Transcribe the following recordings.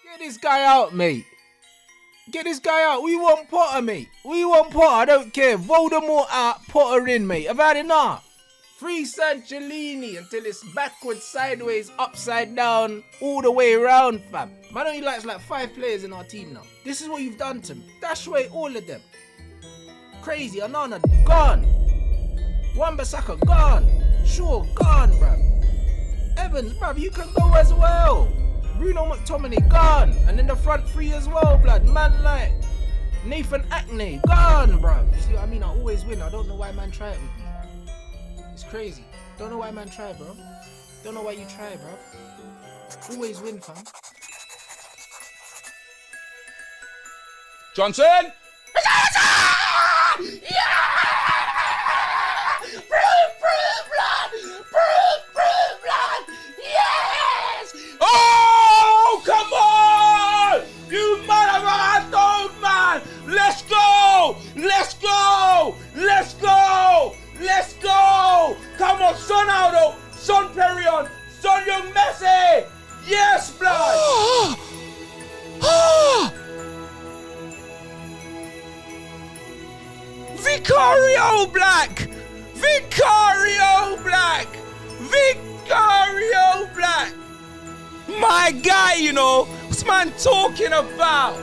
Get this guy out, mate. Get this guy out. We want Potter, mate. We want Potter. I don't care. Voldemort out, Potter in, mate. I've had enough. Free Sanchellini until it's backwards, sideways, upside down, all the way around, fam. Man only likes like 5 players in our team now. This is what you've done to me. Dash away all of them. Crazy. Anana, gone. Wan-Bissaka, gone. Shaw, gone, bruv. Evans, bruv, you can go as well. Bruno McTominay, gone. And in the front 3 as well, blood. Man like Nathan Acne, gone, bruv. See what I mean? I always win. I don't know why man try it with me. It's crazy. Don't know why man try, bro. Don't know why you try, bro. Always win, fam. Johnson! Yeah! Prove blood! Yes! Oh, come on! You motherfucker, man! Let's go! Let's go! Let's go! Let's go! Come on, Son Aldo, Son Perion, Son Young Messi! Yes, blood! Vicario Black! Vicario Black! Vicario Black! My guy, you know, what's man talking about?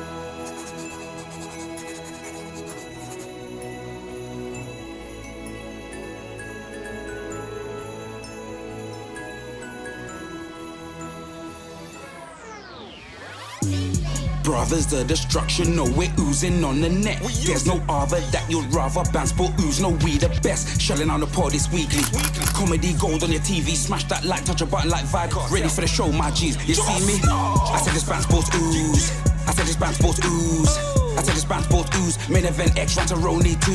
Brothers, the destruction, no, we're oozing on the net. There's no other that you'd rather. Bants but ooze, no, we the best. Shelling on the pod this weekly. Comedy gold on your TV, smash that like, touch a button like vibe. Ready for the show, my G's. You see me? I said this Bants Sports ooze. I said this Bants Sports ooze. I said this Bants Sports ooze. Main event X Rantaroni 2.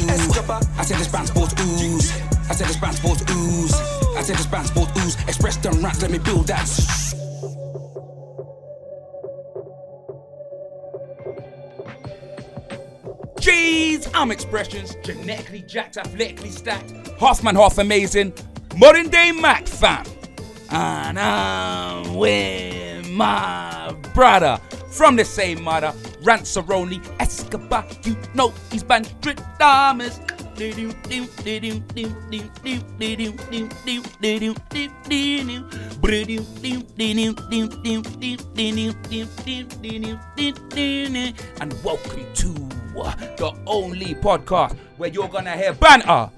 I said this Bants Sports ooze. I said this Bants Sports ooze. I said this Bants Sports ooze. Express them rants, let me build that. Jeez, I'm Expressions, genetically jacked, athletically stacked, half man, half amazing, modern day Mac fam. And I'm with my brother from the same mother, Ranceroni Escobar. You know he's Banstradamus. And welcome to the only podcast where you're gonna hear banter,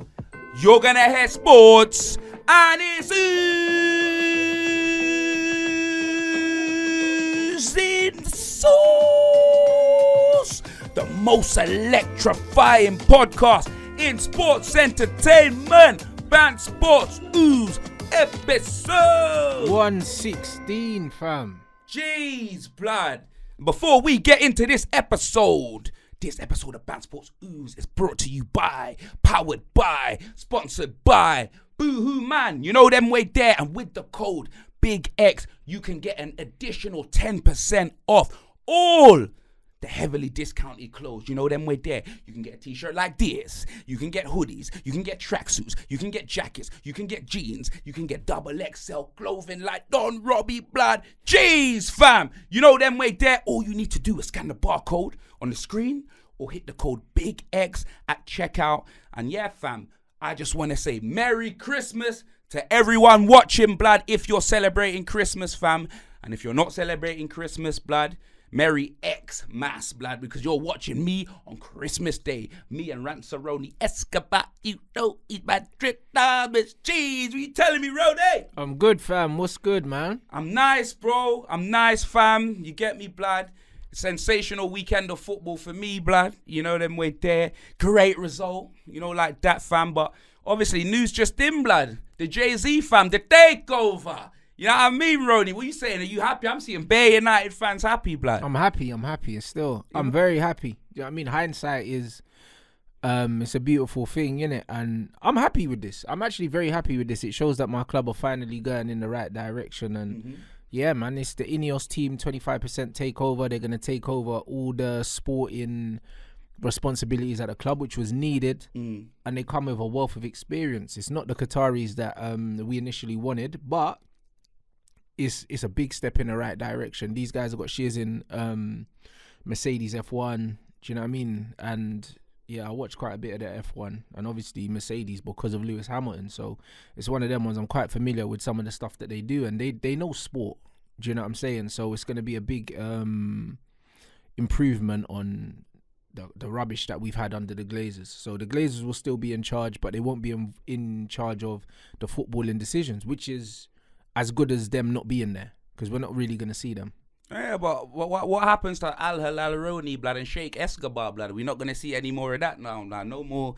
you're gonna hear sports, and it's oozing sauce. The most electrifying podcast in sports entertainment. Bants Sports Ooze episode 116, fam. Jeez, blood. Before we get into this episode of Bants Sports Ooze is brought to you by, powered by, sponsored by Boohoo Man. You know them way there. And with the code Big X, you can get an additional 10% off all the heavily discounted clothes. You know them way there. You can get a t-shirt like this. You can get hoodies. You can get tracksuits. You can get jackets. You can get jeans. You can get double XL clothing like Don Robbie blood. Jeez, fam. You know them way there. All you need to do is scan the barcode on the screen or hit the code Big X at checkout. And yeah, fam, I just want to say Merry Christmas to everyone watching, blood, if you're celebrating Christmas, fam. And if you're not celebrating Christmas, blood, Merry Xmas, blood, because you're watching me on Christmas Day. Me and Ranceroni Escobar, you know he's my trick diamonds. Jeez, what you telling me, Rody? I'm good, fam. What's good, man? I'm nice, bro. I'm nice, fam. You get me, blood? Sensational weekend of football for me, blood. You know them way there. Great result, you know, like that, fam. But obviously, news just in, blood. The Jay-Z, fam, the takeover. You know what I mean, Ronnie? What you saying? Are you happy? I'm seeing Bay United fans happy, blood. I'm happy. Still. I'm very happy. You know what I mean? Hindsight is, it's a beautiful thing, innit? And I'm happy with this. I'm actually very happy with this. It shows that my club are finally going in the right direction. And yeah, man, it's the Ineos team, 25% takeover. They're going to take over all the sporting responsibilities at the club, which was needed, and they come with a wealth of experience. It's not the Qataris that we initially wanted, but it's a big step in the right direction. These guys have got shares in Mercedes F1. Do you know what I mean? And yeah, I watched quite a bit of the F1, and obviously Mercedes because of Lewis Hamilton. So it's one of them ones I'm quite familiar with some of the stuff that they do, and they know sport. Do you know what I'm saying? So it's going to be a big improvement on the rubbish that we've had under the Glazers. So the Glazers will still be in charge, but they won't be in charge of the footballing decisions, which is as good as them not being there, because we're not really going to see them. Yeah, but what happens to Al Hilaroni, blood, and Sheikh Escobar, blood? We're not gonna see any more of that now. No more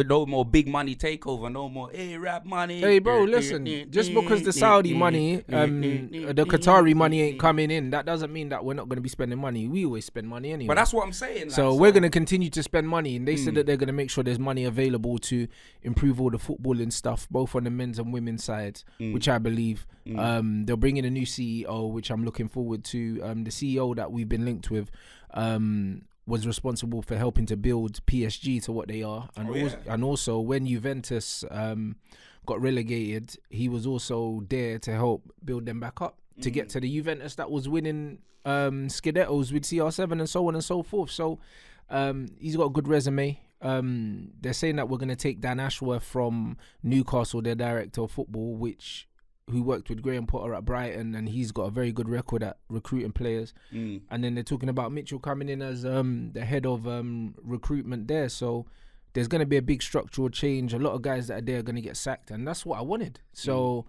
no more big money takeover. No more rap money. Hey, bro, listen. Just because the Saudi money, the Qatari money ain't coming in, that doesn't mean that we're not gonna be spending money. We always spend money anyway. But that's what I'm saying. Like, so we're gonna continue to spend money, and they said that they're gonna make sure there's money available to improve all the footballing stuff, both on the men's and women's side, which I believe. They'll bring in a new CEO, which I'm looking forward to. The CEO that we've been linked with was responsible for helping to build PSG to what they are, and also when Juventus got relegated, he was also there to help build them back up to get to the Juventus that was winning Scudettos with CR7 and so on and so forth. So he's got a good resume. They're saying that we're going to take Dan Ashworth from Newcastle, their director of football, who worked with Graham Potter at Brighton, and he's got a very good record at recruiting players. And then they're talking about Mitchell coming in as the head of recruitment there. So there's going to be a big structural change. A lot of guys that are there are going to get sacked, and that's what I wanted. So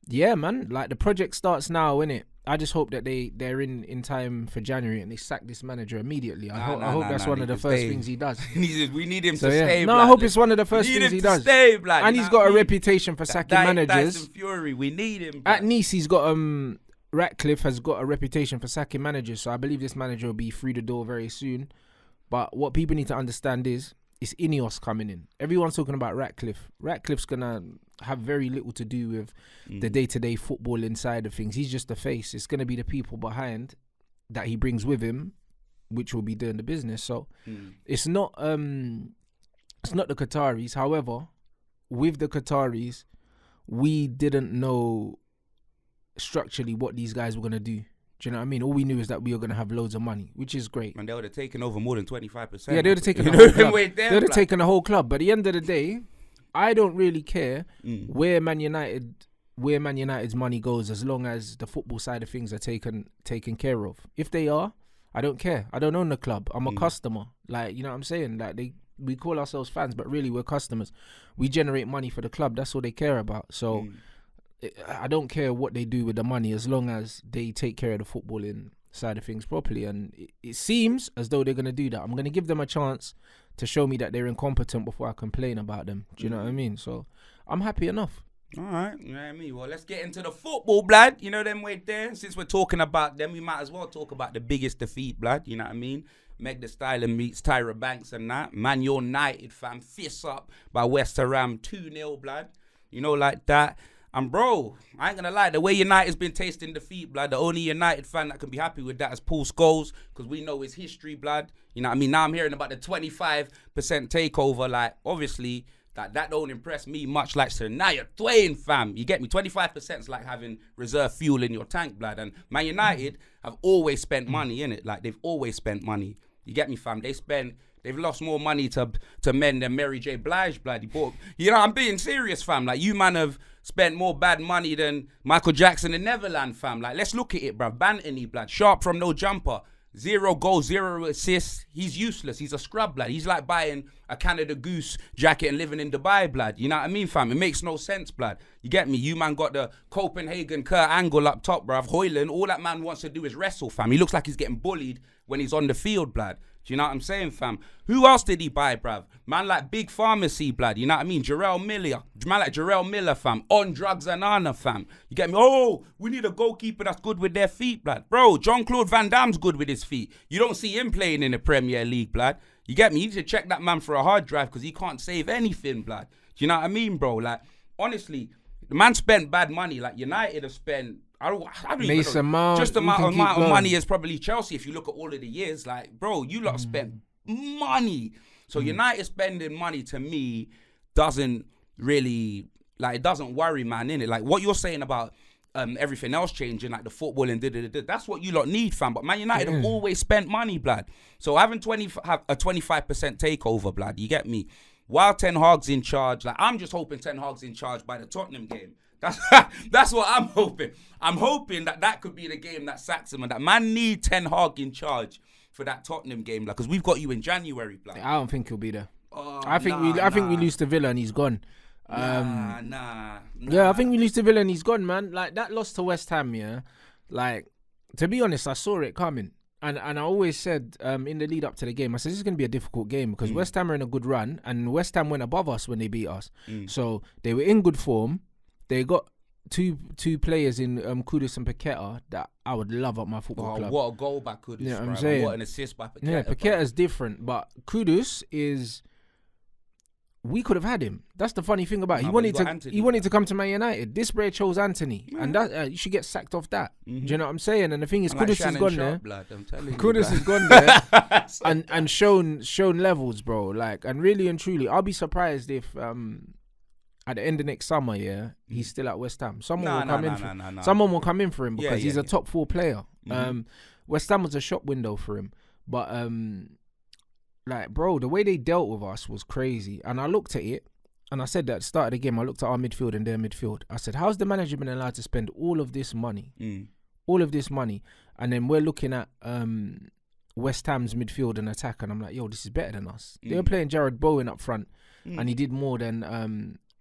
yeah, man, like the project starts now, innit? I just hope that they're in time for January and they sack this manager immediately. I hope that's one of the first things he does. We need him to stay. No, I hope it's one of the first things he does. Stay, blood. And he's got a reputation for sacking managers. Tyson Fury, we need him. At Nice, he's got Ratcliffe has got a reputation for sacking managers. So I believe this manager will be through the door very soon. But what people need to understand is it's Ineos coming in. Everyone's talking about Ratcliffe. Ratcliffe's gonna have very little to do with the day-to-day football inside of things. He's just the face. It's gonna be the people behind that he brings with him, which will be doing the business. So it's not the Qataris. However, with the Qataris, we didn't know structurally what these guys were gonna do. Do you know what I mean? All we knew is that we were going to have loads of money, which is great. And they would have taken over more than 25%. Yeah, they would have taken the whole club. They would have taken the whole club. But at the end of the day, I don't really care where Man United's money goes, as long as the football side of things are taken care of. If they are, I don't care. I don't own the club. I'm a customer. Like, you know what I'm saying? Like we call ourselves fans, but really we're customers. We generate money for the club. That's all they care about. So I don't care what they do with the money, as long as they take care of the footballing side of things properly. And it seems as though they're going to do that. I'm going to give them a chance to show me that they're incompetent before I complain about them. Do you know what I mean? So I'm happy enough. All right, you know what I mean? Well, let's get into the football, blood. You know them way there. Since we're talking about them, we might as well talk about the biggest defeat, blood. You know what I mean? Meg Thee Stallion meets Tyra Banks and that. Man United, fam, fists up by West Ham 2-0, blood. You know, like that. And bro, I ain't gonna lie, the way United's been tasting defeat, blood, the only United fan that can be happy with that is Paul Scholes, because we know his history, blood. You know what I mean? Now I'm hearing about the 25% takeover. Like, obviously, that don't impress me much, like Shania Twain, fam. You get me? 25% is like having reserve fuel in your tank, blood. And Man United have always spent money, innit? Like, they've always spent money. You get me, fam? They've lost more money to men than Mary J. Blige, blood. You know, I'm being serious, fam. Like, you man have spent more bad money than Michael Jackson in Neverland, fam. Like, let's look at it, bruv. Bantony, blood. Sharp from no jumper. 0 goals, 0 assists. He's useless. He's a scrub, blood. He's like buying a Canada Goose jacket and living in Dubai, blood. You know what I mean, fam? It makes no sense, blood. You get me? You man got the Copenhagen Kurt Angle up top, bruv. Hoyland, all that man wants to do is wrestle, fam. He looks like he's getting bullied when he's on the field, blood. Do you know what I'm saying, fam? Who else did he buy, bruv? Man like Big Pharmacy, blood. You know what I mean? Jarrell Miller, fam. On drugs and Anna, fam. You get me? Oh, we need a goalkeeper that's good with their feet, blood. Bro, Jean-Claude Van Damme's good with his feet. You don't see him playing in the Premier League, blood. You get me? You need to check that man for a hard drive, because he can't save anything, blood. Do you know what I mean, bro? Like, honestly, the man spent bad money. Like, United have spent... I don't even know. Just the amount of money as probably Chelsea, if you look at all of the years. Like, bro, you lot spent money. So United spending money to me doesn't really, like, it doesn't worry, man, innit? Like, what you're saying about everything else changing, like the football and that's what you lot need, fam. But Man United have always spent money, blood. So having have a 25% takeover, blood, you get me? While Ten Hag's in charge, like, I'm just hoping Ten Hag's in charge by the Tottenham game. That's what I'm hoping. I'm hoping that could be the game that sacks him, and that man need Ten Hag in charge for that Tottenham game, like, because we've got you in January, blood. I don't think he'll be there. Oh, I think we lose to Villa and he's gone. Nah. Yeah, I think we lose to Villa and he's gone, man. Like, that loss to West Ham, yeah. Like, to be honest, I saw it coming. And I always said in the lead up to the game, I said this is going to be a difficult game because West Ham are in a good run and West Ham went above us when they beat us. So they were in good form. They got two players in Kudus and Paqueta that I would love at my football club. What a goal by Kudus, Yeah, I'm bro. saying. What an assist by Paqueta. Yeah, Paqueta's different, but Kudus is... We could have had him. That's the funny thing about it. He wanted to come to Man United. This Bray chose Anthony, and that you should get sacked off that. Do you know what I'm saying? And the thing is, Kudus has gone there. Kudus has gone there and shown levels, bro. Like, and really and truly, I'll be surprised if at the end of next summer, yeah, he's still at West Ham. Someone will come in for him because he's a top 4 player. West Ham was a shop window for him, but like, bro, the way they dealt with us was crazy. And I looked at it, and I said that at the start of the game, I looked at our midfield and their midfield. I said, how's the manager been allowed to spend all of this money? All of this money. And then we're looking at West Ham's midfield and attack, and I'm like, yo, this is better than us. They were playing Jared Bowen up front, and he did more than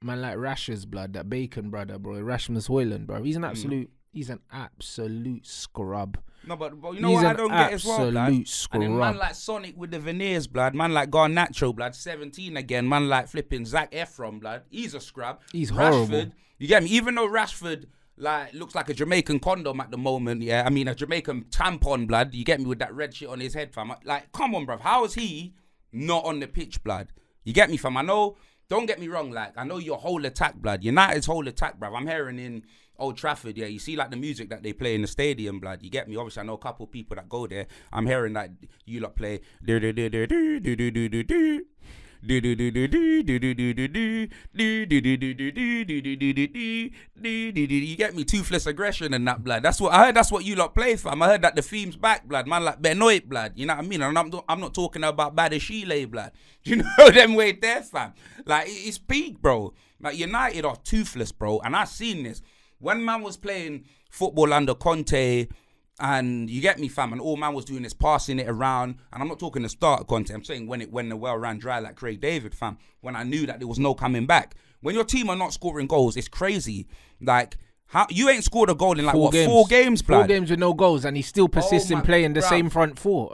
man like Rash's blood, that Bacon brother, bro. Rasmus Højlund, bro. He's an absolute scrub. No, but you know what I don't get as well, blood? Scrub. And then man like Sonic with the veneers, blood. Man like Garnacho, blood. 17 again. Man like flipping Zac Efron, blood. He's a scrub. He's Rashford, horrible. You get me? Even though Rashford like looks like a Jamaican condom at the moment, yeah. I mean a Jamaican tampon, blood. You get me, with that red shit on his head, fam. Like, come on, bruv. How is he not on the pitch, blood? You get me, fam? I know. Don't get me wrong. Like, I know your whole attack, blood. United's whole attack, bruv. I'm hearing in Old Trafford, yeah, you see like the music that they play in the stadium, blood. You get me? Obviously, I know a couple of people that go there. I'm hearing that you lot play you get me? Toothless aggression and that, blood. That's what I heard. That's what you lot play, fam. I heard that the theme's back, blood. Man like Benoit, blood. You know what I mean? And I'm not talking about Badashile, blood. You know them way there, fam. Like, it's peak, bro. Like, United are toothless, bro. And I seen this. When man was playing football under Conte, and you get me, fam, and all man was doing is passing it around, and I'm not talking the start of Conte, I'm saying when the well ran dry like Craig David, fam, when I knew that there was no coming back. When your team are not scoring goals, it's crazy. Like, how you ain't scored a goal in like 4 games, blood? 4 games with no goals, and he still persists in playing the same front four.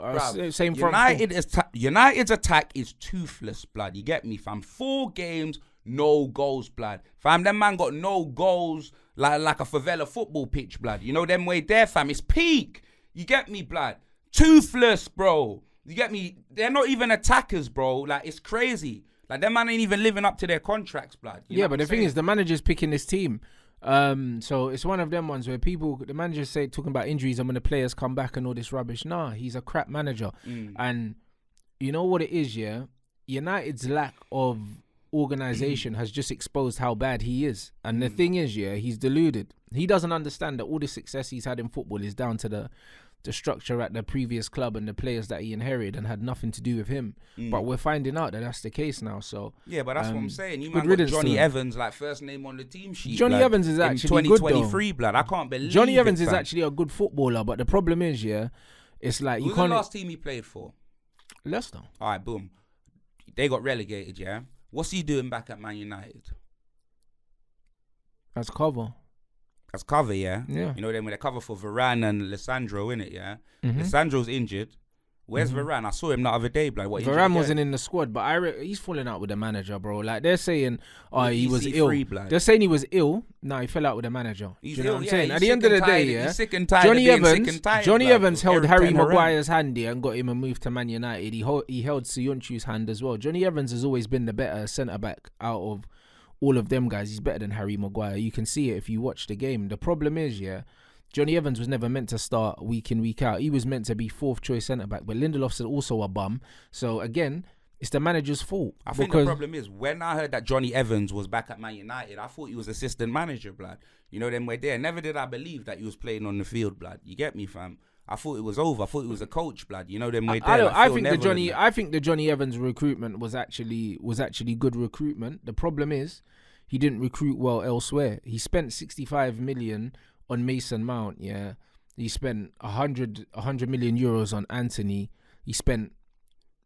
Same front four. United's attack is toothless, blood. You get me, fam? 4 games, no goals, blood. Fam, them man got no goals like a favela football pitch, blood. You know them way there, fam. It's peak. You get me, blood? Toothless, bro. You get me? They're not even attackers, bro. Like, it's crazy. Like, them man ain't even living up to their contracts, blood. You know but the thing is, the manager's picking this team. So it's one of them ones where the managers say, talking about injuries and when the players come back and all this rubbish. Nah, he's a crap manager. And you know what it is, yeah? United's lack of organisation has just exposed how bad he is. And the thing is, yeah, he's deluded. He doesn't understand that all the success he's had in football is down to the structure at the previous club and the players that he inherited and had nothing to do with him. But we're finding out that that's the case now. So yeah, but that's what I'm saying. You man got Johnny Evans, like, first name on the team sheet. Johnny Evans is actually 2023, blood. I can't believe Johnny Evans is actually a good footballer, but the problem is, yeah, it's like who's the last team he played for? Leicester. All right, boom. They got relegated, yeah. What's he doing back at Man United? As cover. As cover, yeah? Yeah. You know, then when they cover for Varane and Lissandro, innit, yeah? Lissandro's injured. Where's Varane? I saw him the other day, like, what? Varane wasn't in the squad, but he's falling out with the manager, bro. Like, they're saying, he was ill. They're saying he was ill. No, he fell out with the manager. He's you know ill, what I'm saying? He's At the end of the day, yeah, he's sick and tired of being sick and tired. Johnny Evans held Harry Ten Hag. Maguire's hand here and got him a move to Man United. He held Siyunchu's hand as well. Johnny Evans has always been the better centre back out of all of them guys. He's better than Harry Maguire. You can see it if you watch the game. The problem is, yeah, Johnny Evans was never meant to start week in, week out. He was meant to be 4th choice centre-back, but Lindelof's also a bum. So, again, it's the manager's fault. I think the problem is, when I heard that Johnny Evans was back at Man United, I thought he was assistant manager, blood. You know, them way there. Never did I believe that he was playing on the field, blood. You get me, fam? I thought it was over. I thought he was a coach, blood. You know, them way there. I think the Johnny Evans recruitment was actually good recruitment. The problem is, he didn't recruit well elsewhere. He spent 65 million on Mason Mount, yeah. He spent 100 million euros on Anthony. He spent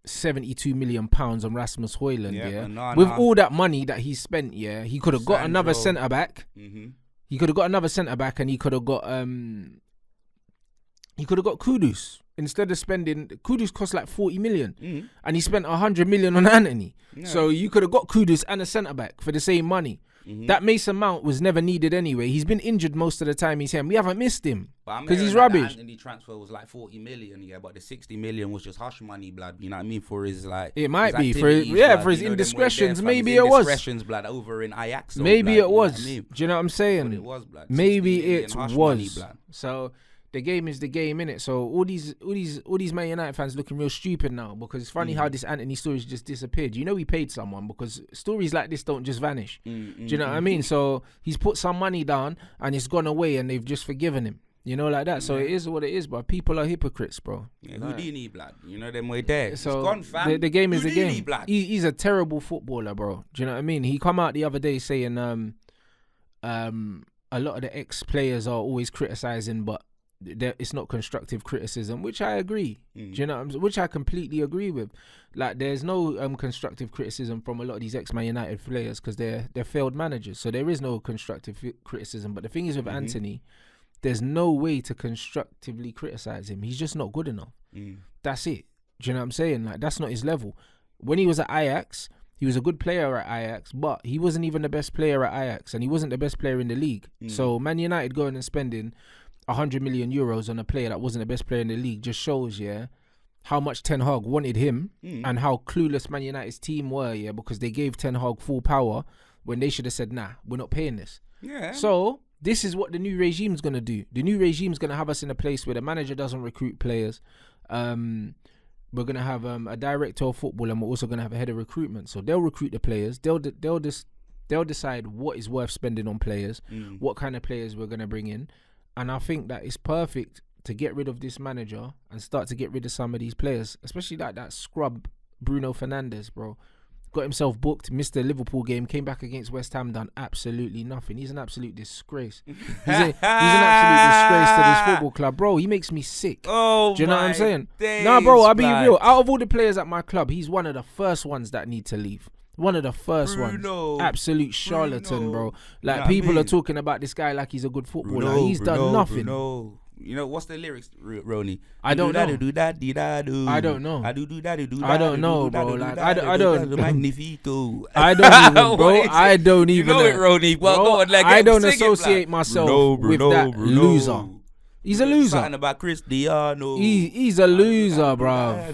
72 million pounds on Rasmus Højlund, With all that money that he spent, yeah, he could have got another centre back. Mm-hmm. He could have got another centre back, and he could have got Kudus. Instead of spending, Kudus cost like 40 million, and he spent 100 million on Anthony. Yeah. So you could have got Kudus and a centre back for the same money. Mm-hmm. That Mason Mount was never needed anyway. He's been injured most of the time he's here. We haven't missed him because he's rubbish. The Anthony transfer was like 40 million, yeah, but the 60 million was just hush money, blood. You know what I mean? For his like, it might be for his indiscretions. Maybe it was indiscretions, blood, over in Ajax. Maybe it was. Do you know what I'm saying? But it was, blood. Maybe it was. Money, blood. So. The game is the game, innit? So all these Man United fans looking real stupid now, because it's funny how this Anthony story just disappeared. You know, he paid someone, because stories like this don't just vanish. Do you know what I mean? So he's put some money down and it's gone away, and they've just forgiven him. You know, like that. So it is what it is, but people are hypocrites, bro. Yeah, Houdini, blood. You know them way there. So it's gone, fam. The game is Houdini, the game. Blood. He's a terrible footballer, bro. Do you know what I mean? He come out the other day saying a lot of the ex-players are always criticising, but it's not constructive criticism, which I agree. Do you know what I'm saying? Which I completely agree with. Like, there's no constructive criticism from a lot of these ex-Man United players, because they're failed managers. So there is no constructive criticism. But the thing is with Anthony, there's no way to constructively criticize him. He's just not good enough. That's it. Do you know what I'm saying? Like, that's not his level. When he was at Ajax, he was a good player at Ajax, but he wasn't even the best player at Ajax, and he wasn't the best player in the league. So Man United going and spending 100 million euros on a player that wasn't the best player in the league just shows, yeah, how much Ten Hag wanted him and how clueless Man United's team were, yeah, because they gave Ten Hag full power when they should have said, nah, we're not paying this. Yeah. So this is what the new regime's going to do. The new regime's going to have us in a place where the manager doesn't recruit players. We're going to have a director of football, and we're also going to have a head of recruitment. So they'll recruit the players. They'll decide what is worth spending on players, what kind of players we're going to bring in. And I think that it's perfect to get rid of this manager and start to get rid of some of these players, especially like that scrub Bruno Fernandes, bro. Got himself booked, missed the Liverpool game, came back against West Ham, done absolutely nothing. He's an absolute disgrace. He's an absolute disgrace to this football club, bro. He makes me sick. Oh, do you know what I'm saying? Days, nah, bro, I'll be real. Out of all the players at my club, he's one of the first ones that need to leave. One of the first ones. Absolute charlatan, bro. Like, people are talking about this guy like he's a good footballer. He's done nothing. You know, what's the lyrics, Ronnie? I don't know. I don't know. I don't know, bro. Like, I don't. Magnifico. I don't even, bro. I don't even know. You know it, Ronnie. Well, go on, like, I don't associate myself with that loser. He's a loser. Something about Cristiano. He's a loser, bro.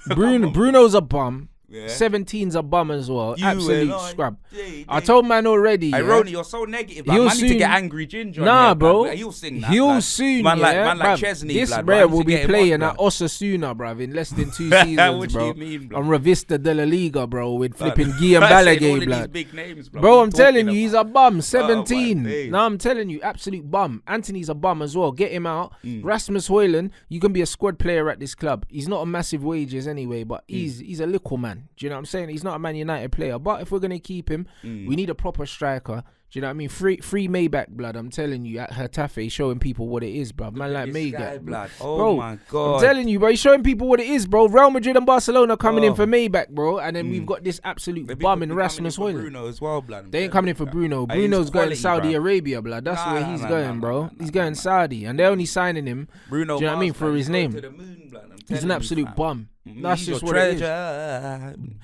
Bruno's a bum. Yeah. 17's a bum as well. Absolute scrub. I told man already. Hey, Ronnie, you're so negative. Man need to get Angry Ginger. Nah, bro. Like, he'll sing that. He'll soon. Man yeah, like Chesney. This bro will be playing at Osasuna, bruv, in less than 2 seasons, what bro. You mean, bro? On Revista de la Liga, bro, with flipping Guillaume Balaguer, blood. Big names, bro, I'm telling you, he's a bum. 17. Nah, I'm telling you, absolute bum. Anthony's a bum as well. Get him out. Rasmus Højlund, you can be a squad player at this club. He's not on massive wages anyway, but he's a little man. Do you know what I'm saying? He's not a Man United player, but if we're going to keep him, we need a proper striker. Do you know what I mean? Free Maybach, blood. I'm telling you, at Hetafe, showing people what it is, bro. Man like Maybach, blood. Oh, bro, my God. I'm telling you, bro. He's showing people what it is, bro. Real Madrid and Barcelona coming in for Maybach, bro. And then we've got this absolute bum in Rasmus Højlund. Bruno as well, blood. They ain't coming in for Bruno. Bruno's going to Saudi Arabia, blood. That's where he's going, bro. He's going Saudi. And they're only signing him, Bruno, do you know what I mean, for his name. He's an absolute bum. That's just what it is.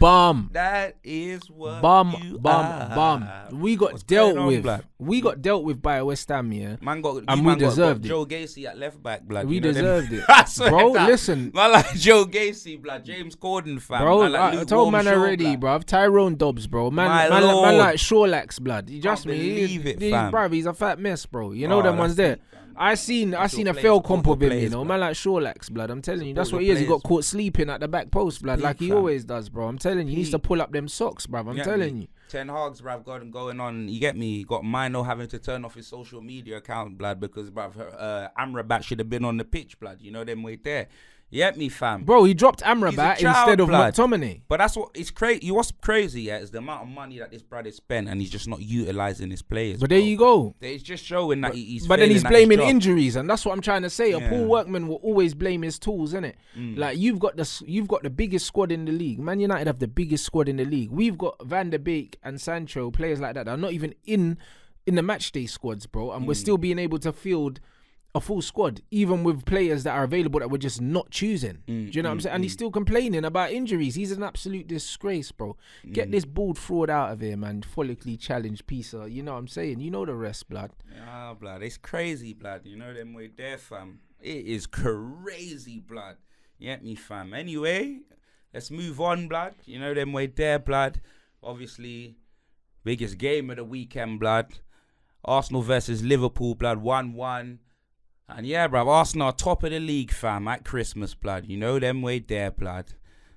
Bum. That is what bum. We got dealt dealt on, with. blood? We got dealt with by West Ham, yeah. Man got, And you we man got deserved it. Joe Gacy at left back, blood. We You know them- deserved it. I swear Bro, that. listen. Man like Joe Gacy, blood. James Corden, fam. Bro, Man like I Luke told man Warm Shaw, already, blood. bruv. Tyrone Dobbs, bro. Man, My man lord. like Shawlax, blood. You just Can't me. believe it, He- fam. Bruv, he's a fat mess, bro. You know Oh, them ones that's there. it, fam. I seen a Support fail players, comp support of him, players, you know. blood. Man like Shawlax, blood. I'm telling you, that's Support what your he is. He players, got caught sleeping at the back post, blood, Peak, like he fam. always does, bro. I'm telling you, he needs to Peak. pull up them socks, bruv. I'm Get telling me? you. Ten Hogs, bruv, going on. You get me? Got Mino having to turn off his social media account, blood, because bruv, Amrabat should have been on the pitch, blood. You know them way there. You get me, fam? Bro, he dropped Amrabat child, instead of blood. McTominay. But that's what it's crazy. What's crazy, yeah, is the amount of money that this brother spent, and he's just not utilizing his players. But there you go. It's just showing that he's. But then he's failing at his blaming job. injuries, and that's what I'm trying to say. A Yeah. poor workman will always blame his tools, innit? Like you've got the biggest squad in the league. Man United have the biggest squad in the league. We've got Van der Beek and Sancho, players like that are not even in the match day squads, bro. And we're still being able to field a full squad, even with players that are available that we're just not choosing. Do you know what I'm saying? And he's still complaining about injuries. He's an absolute disgrace, bro. Get this bald fraud out of here, man. Follically challenged piece of, you know what I'm saying? You know the rest, blood. Ah, blood. It's crazy, blood. You know them way there, fam. It is crazy, blood. You get me, fam. Anyway, let's move on, blood. You know them way there, blood. Obviously, biggest game of the weekend, blood. Arsenal versus Liverpool, blood. 1-1. And yeah, bruv, Arsenal are top of the league, fam, at Christmas, blood. You know them way there, blood.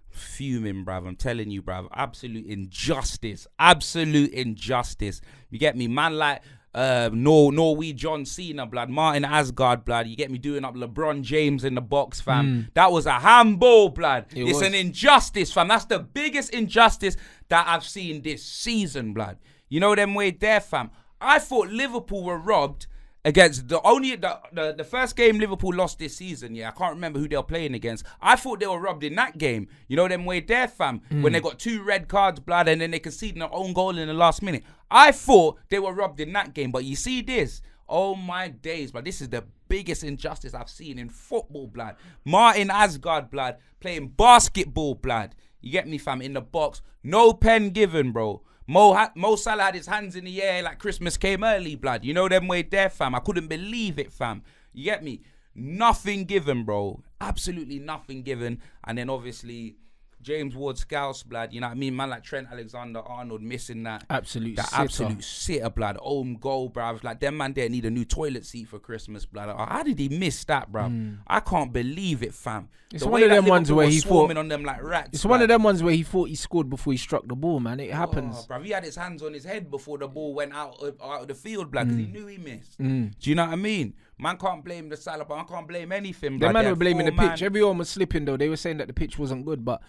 Fuming, bruv. I'm telling you, bruv. Absolute injustice. Absolute injustice. You get me? Man like Norway John Cena, blood. Martin Asgard, blood. You get me? Doing up LeBron James in the box, fam. That was a handball, blood. It's an injustice, fam. That's the biggest injustice that I've seen this season, blood. You know them way there, fam. I thought Liverpool were robbed against the first game Liverpool lost this season. Yeah, I can't remember who they were playing against. I thought they were robbed in that game. You know them way there, fam. When they got 2 red cards, blood, and then they conceded their own goal in the last minute. I thought they were robbed in that game. But you see this, oh my days, but this is the biggest injustice I've seen in football, blood. Martin Asgard, blood, playing basketball, blood. You get me, fam, in the box. No pen given, bro. Mo Salah had his hands in the air like Christmas came early, blood. You know them way there, fam. I couldn't believe it, fam. You get me? Nothing given, bro. Absolutely nothing given. And then obviously James Ward-Scouse, blood. You know what I mean? Man like Trent Alexander-Arnold missing that. Absolute sitter, blood. Own goal, bruv. Like, them man there need a new toilet seat for Christmas, blood. How did he miss that, bruv? I can't believe it, fam. It's one of them ones where he thought on them like rats. It's one of them ones where he thought he scored before he struck the ball, man. It happens. Bruv, he had his hands on his head before the ball went out of the field, blood, because he knew he missed. Do you know what I mean? Man can't blame the Salah, but I can't blame anything, blood. The man were blaming the pitch. Everyone was slipping, though. They were saying that the pitch wasn't good, but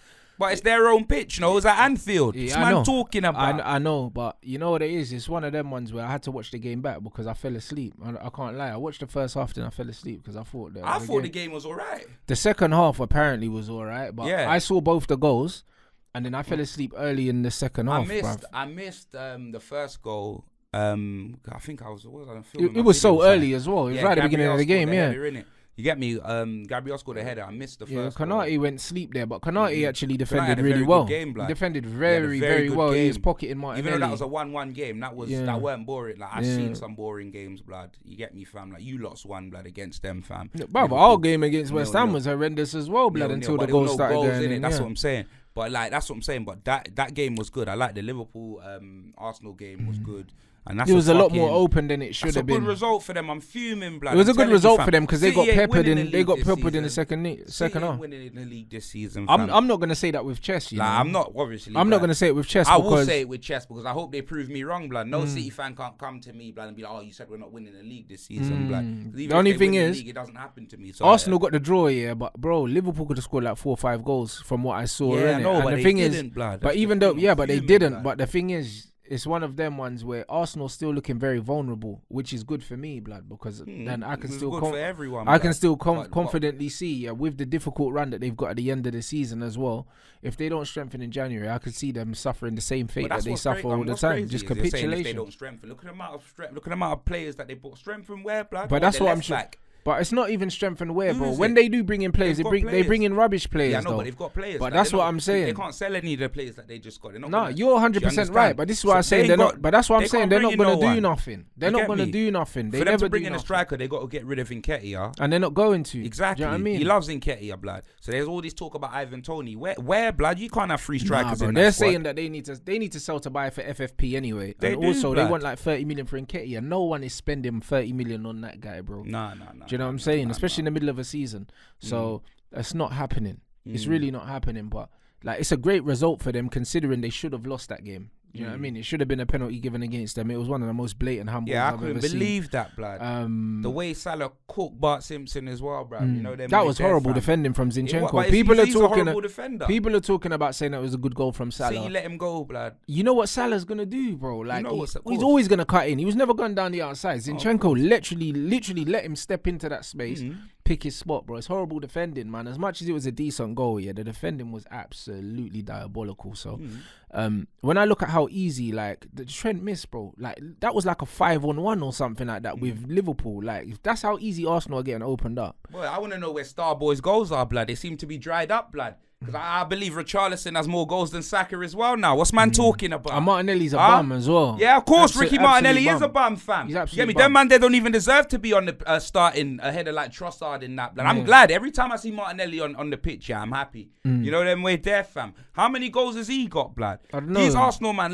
it's their own pitch, you know. It was at Anfield. Yeah, This I man know. talking about. I know, but you know what it is? It's one of them ones where I had to watch the game back because I fell asleep. I can't lie. I watched the first half and I fell asleep because I thought that. The game was all right. The second half apparently was all right, but Yeah. I saw both the goals and then I fell asleep early in the second half. I missed the first goal. I think I was filming. It was so early as well. It was right at the beginning of the game, yeah. You get me? Gabriel scored a header. I missed the first goal. Konate went sleep there, but Konate actually defended had a really very well. good game, blood. He defended He very, had a very good well. He was game. pocketing Martinelli. Even though that was a 1-1 game, that weren't boring. Like, I've Yeah. seen some boring games, blood. You get me, fam? Like, you lost one, blood, against them, fam. But our game against West Ham was horrendous as well, blood, until the goals started going in. That's what I'm saying. But like, that's what I'm saying. But that game was good. I like the Liverpool Arsenal game was good. And that's it was a lot more open than it should have been. It's a good result for them. I'm fuming, blood. It was a good result for them because they got City ain't peppered winning in. the They league got this peppered in the season. second half. Winning in the league this season. Fam. I'm not gonna say that with chest. Like, I'm not obviously. I'm not gonna say it with chest. I because will say it with chest because I hope they prove me wrong, blood. No City fan can't come to me, blood, and be like, "Oh, you said we're not winning the league this season, blood." The only thing is, it doesn't happen to me. So Arsenal got the draw, yeah, but bro, Liverpool could have scored like 4 or 5 goals from what I saw. Yeah, I know, and but the they thing didn't, is, blood. but That's even the though, thing, yeah, I'm but they fuming, didn't. blood. But the thing is, it's one of them ones where Arsenal's still looking very vulnerable, which is good for me, blood, because then I can It's still good for everyone, I can blood. still But- confidently see with the difficult run that they've got at the end of the season as well. If they don't strengthen in January, I could see them suffering the same fate But that that's they what's suffer crazy. all the What's time, crazy just is they're saying if they capitulation. don't strengthen. Look at the amount of players that they bought. Strengthen where, blood? But What, that's the what I'm left sure. back? But it's not even strength and wear, Who bro. is When it? they do bring in players, They've they got bring players. in rubbish players. Yeah, I know, though. but they've got players. But Like, that's they're what not- I'm saying. They can't sell any of the players that they just got. They're not No, gonna, you're 100% do you right. understand? But this is So why I'm saying they they're got- not. But that's why I'm they saying can't they're bring not in gonna no do one. nothing. They're You not get gonna me? do nothing. They For them never to bring do in a nothing. striker, they got to get rid of Nketiah. And they're not going to. Exactly. Do you know what I mean? He loves Nketiah, blood. So there's all this talk about Ivan Toney. Where, blood? You can't have 3 Nah, strikers bro. in They're that squad. saying that they need to sell to buy for FFP anyway. They And do, also they blood. want like 30 million for Nketiah. No one is spending 30 million on that guy, bro. Nah. Do you know what I'm saying? Especially in the middle of a season. So it's not happening. It's really not happening. But like, it's a great result for them considering they should have lost that game. Do you know what I mean? It should have been a penalty given against them. It was one of the most blatant handballs Yeah, I I've couldn't ever believe that, blood. seen. The way Salah cooked Bart Simpson as well, bro. You know them that boys was there, horrible fam. defending from Yeah, Zinchenko. but People he's a are horrible talking. defender. People are talking about saying that was a good goal from See, Salah. let him go, blood. You know what Salah's gonna do, bro? Like know what's- of he's course. always gonna cut in. He was never going down the outside. Zinchenko literally let him step into that space, pick his spot, bro. It's horrible defending, man. As much as it was a decent goal, yeah, the defending was absolutely diabolical. So, when I look at how easy, like the Trent missed, bro, like that was like a 5-on-1 or something like that with Liverpool. Like if that's how easy Arsenal are getting opened up. Boy, I want to know where Starboy's goals are, blood. They seem to be dried up, blood. Because I believe Richarlison has more goals than Saka as well now. What's man talking about? And Martinelli's a bum as well. Yeah, of course, Absolute- Ricky Martinelli absolute is a bum, fam. He's You absolute get me? bum. Them man, they don't even deserve to be on the starting ahead of like Trossard in that. Blood. I'm glad every time I see Martinelli on the pitch, yeah, I'm happy. You know them way there, fam. How many goals has he got, blood? I don't know. These Arsenal man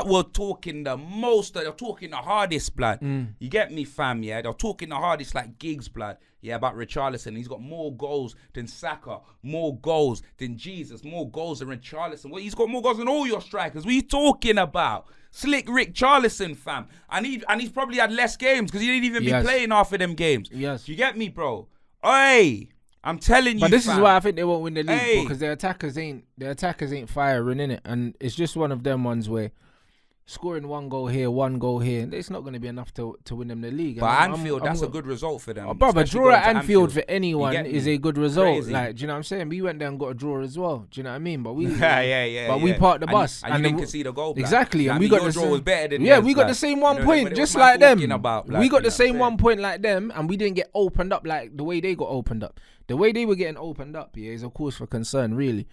were talking the most. They're talking the hardest, blood. You get me, fam? Yeah, they're talking the hardest like gigs, blood. Yeah, about Richarlison. He's got more goals than Saka, more goals than Jesus, more goals than Richarlison. Well, he's got more goals than all your strikers. What are you talking about? Slick Rick Charlison, fam. And he's probably had less games because he didn't even be playing half of them games. Yes. You get me, bro? Hey, I'm telling you, But this fam. is why I think they won't win the league Hey. because their attackers ain't firing in it, and it's just one of them ones where scoring one goal here, it's not going to be enough to win them the league. But And Anfield, that's a good result for them. Oh, brother, especially draw going at to Anfield for You anyone get is me? a good result. Crazy. Like, do you know what I'm saying? We went there and got a draw as well. Do you know what I mean? But we, yeah. But we parked the bus, and you didn't then concede a goal. Black. exactly, Like, and we I mean, got your the draw same. was better than Yeah, theirs, we got the black. same You one know, point, what just man like them. talking about, black, We got you the know same what I'm one point like them, and we didn't get opened up like the way they got opened up. The way they were getting opened up, yeah, is of course for concern, really.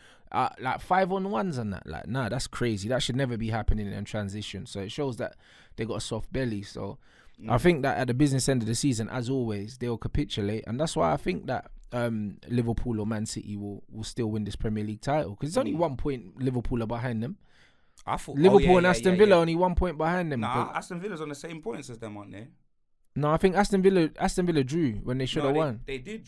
Like 5-on-1s and that, like, nah, that's crazy. That should never be happening in transition. So it shows that they got a soft belly. So I think that at the business end of the season, as always, they'll capitulate, and that's why I think that Liverpool or Man City will still win this Premier League title because it's only 1 point Liverpool are behind them. I thought Liverpool and Aston Villa only 1 point behind them. Nah, Aston Villa's on the same points as them, aren't they? No, I think Aston Villa drew when they should have won. They did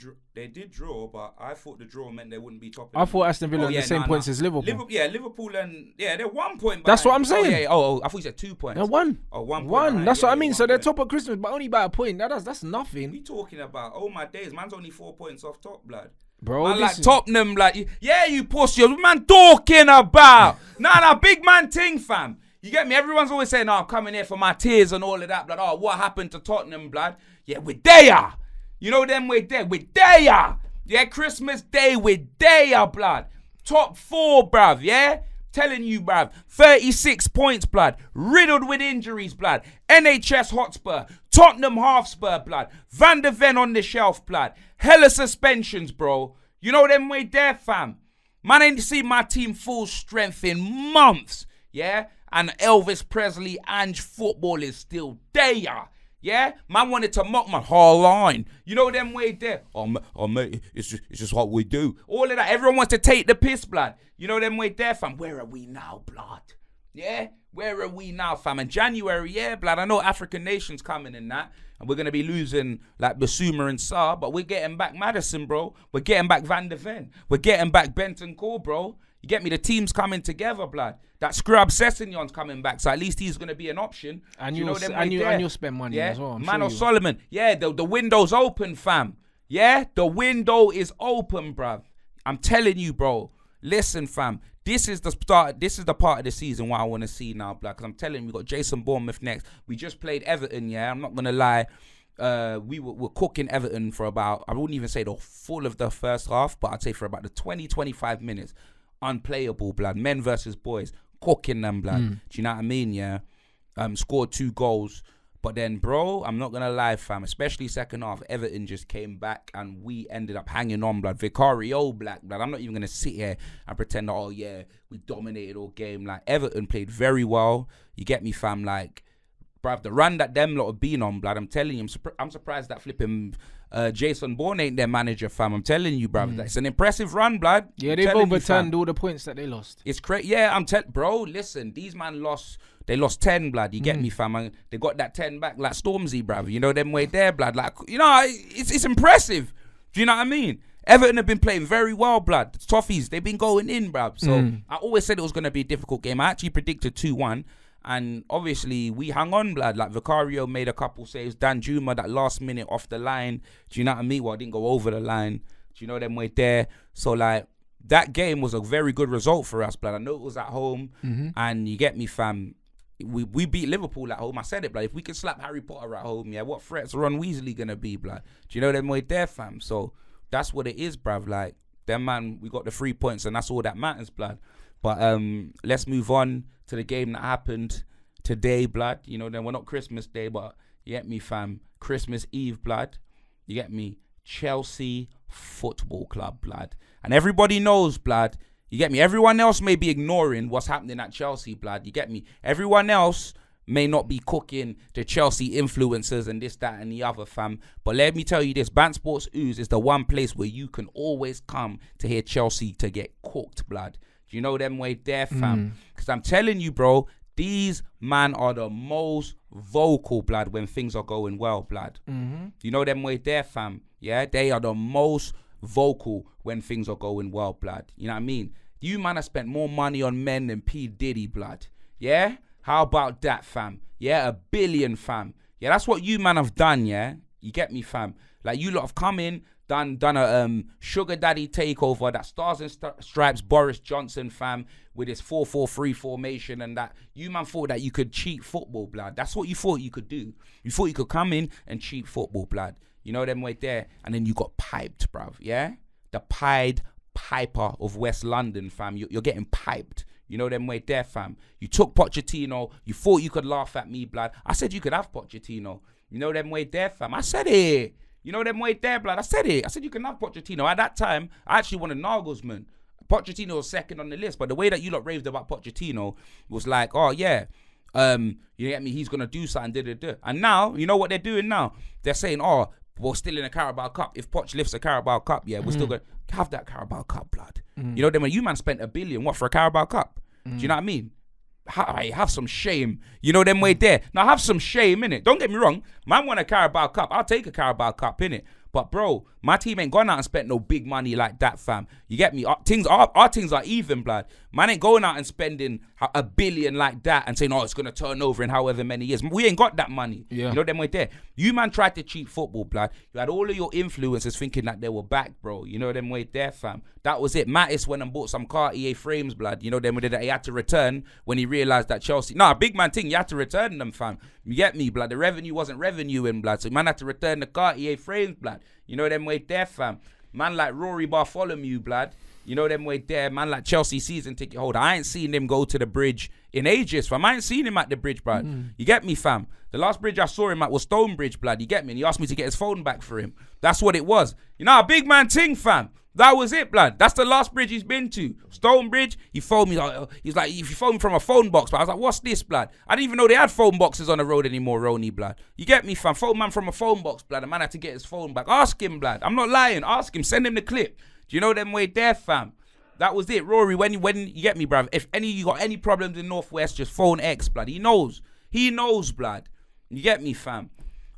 draw, but I thought the draw meant they wouldn't be top. I thought Aston Villa had the same points as Liverpool. Liverpool and they're 1 point behind. That's what I'm saying. I thought you said 2 points. They're one. Oh, 1 point One. behind. That's Yeah, what I mean. 1 So they're point. top of Christmas, but only by a point. That's What are nothing, you talking about? Oh my days, man's only 4 points off top, blood. bro. Man, like Tottenham, like you pussy. What man talking about? Nah, big man ting, fam. You get me? Everyone's always saying, I'm coming here for my tears and all of that, blood. Oh, what happened to Tottenham, blood? Yeah, we're there. You know them, we're there. We're there. Yeah, Christmas Day, we're there, blood. Top 4, bruv, yeah? Telling you, bruv. 36 points, blood. Riddled with injuries, blood. NHS Hotspur. Tottenham Halfspur, blood. Van der Ven on the shelf, blood. Hella suspensions, bro. You know them, we're there, fam. Man, ain't seen my team full strength in months, yeah? And Elvis Presley and football is still there. Yeah? Man wanted to mock my whole line. You know them way there. Oh, mate, it's just what we do. All of that. Everyone wants to take the piss, blood. You know them way there, fam. Where are we now, blood? Yeah? Where are we now, fam? In January, yeah, blood. I know African nations coming in that. And we're going to be losing, like, Basuma and Saar. But we're getting back Madison, bro. We're getting back Van der Ven. We're getting back Benton Core, bro. You get me? The team's coming together, blood. That scrub Sessegnon's coming back, so at least he's going to be an option. And you know you'll them and way you there. and you'll spend money Yeah? as well. I'm Man sure or you will. Solomon. Yeah, the window's open, fam. Yeah? The window is open, bruv. I'm telling you, bro. Listen, fam. This is the start. This is the part of the season what I want to see now, blood. Because I'm telling you, we got Jason Bournemouth next. We just played Everton, yeah? I'm not going to lie. We were cooking Everton for about, I wouldn't even say the full of the first half, but I'd say for about the 20-25 minutes. Unplayable, blood. Men versus boys. Cooking them, blood. Do you know what I mean? Yeah. Scored 2 goals. But then, bro, I'm not going to lie, fam, especially second half, Everton just came back and we ended up hanging on, blood. Vicario black, blood. I'm not even going to sit here and pretend that, oh, yeah, we dominated all game. Like, Everton played very well. You get me, fam? Like, bruv, the run that them lot have been on, blood, I'm telling you, I'm surprised that flipping Jason Bourne ain't their manager, fam. I'm telling you, bruv. It's an impressive run, blood. Yeah, they've overturned all the points that they lost. It's crazy. Yeah, bro, listen, these man lost. They lost 10, blood. You get me, fam? And they got that 10 back like Stormzy, bruv. You know, them way there, blood. Like, you know, it's impressive. Do you know what I mean? Everton have been playing very well, blood. The Toffees, they've been going in, bruv. So I always said it was going to be a difficult game. I actually predicted 2-1. And obviously, we hung on, blood. Like, Vicario made a couple saves. Dan Juma, that last minute off the line. Do you know what I mean? Well, I didn't go over the line. Do you know them way there? So, like, that game was a very good result for us, blood. I know it was at home. And you get me, fam. We beat Liverpool at home. I said it, blood. If we can slap Harry Potter at home, yeah, what threats Ron Weasley gonna be, blood? Do you know them way there, fam? So that's what it is, bruv. Like, them man, we got the 3 points and that's all that matters, blood. But let's move on to the game that happened today, blood. You know, then we're not Christmas Day, but you get me, fam. Christmas Eve, blood. You get me? Chelsea Football Club, blood. And everybody knows, blood. You get me? Everyone else may be ignoring what's happening at Chelsea, blood. You get me? Everyone else may not be cooking the Chelsea influencers and this, that, and the other, fam. But let me tell you this. Bants Sports Ooze is the one place where you can always come to hear Chelsea to get cooked, blood. Do you know them way there, fam? Because I'm telling you, bro, these man are the most vocal, blood, when things are going well, blood. You know them way there, fam? Yeah, they are the most vocal when things are going well, blood. You know what I mean? You man have spent more money on men than P. Diddy, blood. Yeah? How about that, fam? Yeah, 1 billion, fam. Yeah, that's what you man have done, yeah? You get me, fam? Like, you lot have come in, done a sugar daddy takeover, that stars and stripes Boris Johnson, fam, with his 4-4-3 formation and that. You man thought that you could cheat football, blood. That's what you thought you could do. You thought you could come in and cheat football, blood. You know them way there. And then you got piped, bruv, yeah? The Pied Piper of West London, fam. You're getting piped. You know them way there, fam. You took Pochettino. You thought you could laugh at me, blood. I said you could have Pochettino. You know them way there, fam. I said it. You know them way there, blood. I said it. I said you can have Pochettino. At that time, I actually wanted Nagelsmann. Pochettino was second on the list. But the way that you lot raved about Pochettino was like, oh, yeah. You get me? He's going to do something. And now, you know what they're doing now? They're saying, oh, we're still in a Carabao Cup. If Poch lifts a Carabao Cup, yeah, we're still going to have that Carabao Cup, blood. You know, then when you man spent 1 billion, what, for a Carabao Cup? Do you know what I mean? Have some shame. You know them way there. Now have some shame, innit? Don't get me wrong. Man want a Carabao Cup. I'll take a Carabao Cup, innit? But bro, my team ain't gone out and spent no big money like that, fam. You get me? Our things are even, blood. Man ain't going out and spending 1 billion like that and saying, oh, it's gonna turn over in however many years. We ain't got that money. Yeah. You know them way there. You man tried to cheat football, blood. You had all of your influencers thinking that they were back, bro. You know them way there, fam. That was it. Mattis went and bought some Cartier frames, blood. You know them way there that he had to return when he realized that Chelsea. Nah, big man thing, you had to return them, fam. You get me, blood. The revenue wasn't revenuing, blood. So man had to return the Cartier frames, blood. You know them way there, fam. Man like Rory Bartholomew, blood. You know them way there. Man like Chelsea season ticket holder. I ain't seen him go to the bridge in ages, fam. I ain't seen him at the bridge, blood. You get me, fam? The last bridge I saw him at was Stonebridge, blood. You get me? And he asked me to get his phone back for him. That's what it was. You know, a big man ting, fam. That was it, blood. That's the last bridge he's been to. Stonebridge, he phoned me. He's like, if you phone me from a phone box, but I was like, what's this, blood? I didn't even know they had phone boxes on the road anymore, Roni, blood. You get me, fam? Phone man from a phone box, blood. The man had to get his phone back. Ask him, blood. I'm not lying. Ask him. Send him the clip. Do you know them way there, fam? That was it, Rory. When you get me, bruv. If you got any problems in Northwest, just phone X, blood. He knows. He knows, blood. You get me, fam?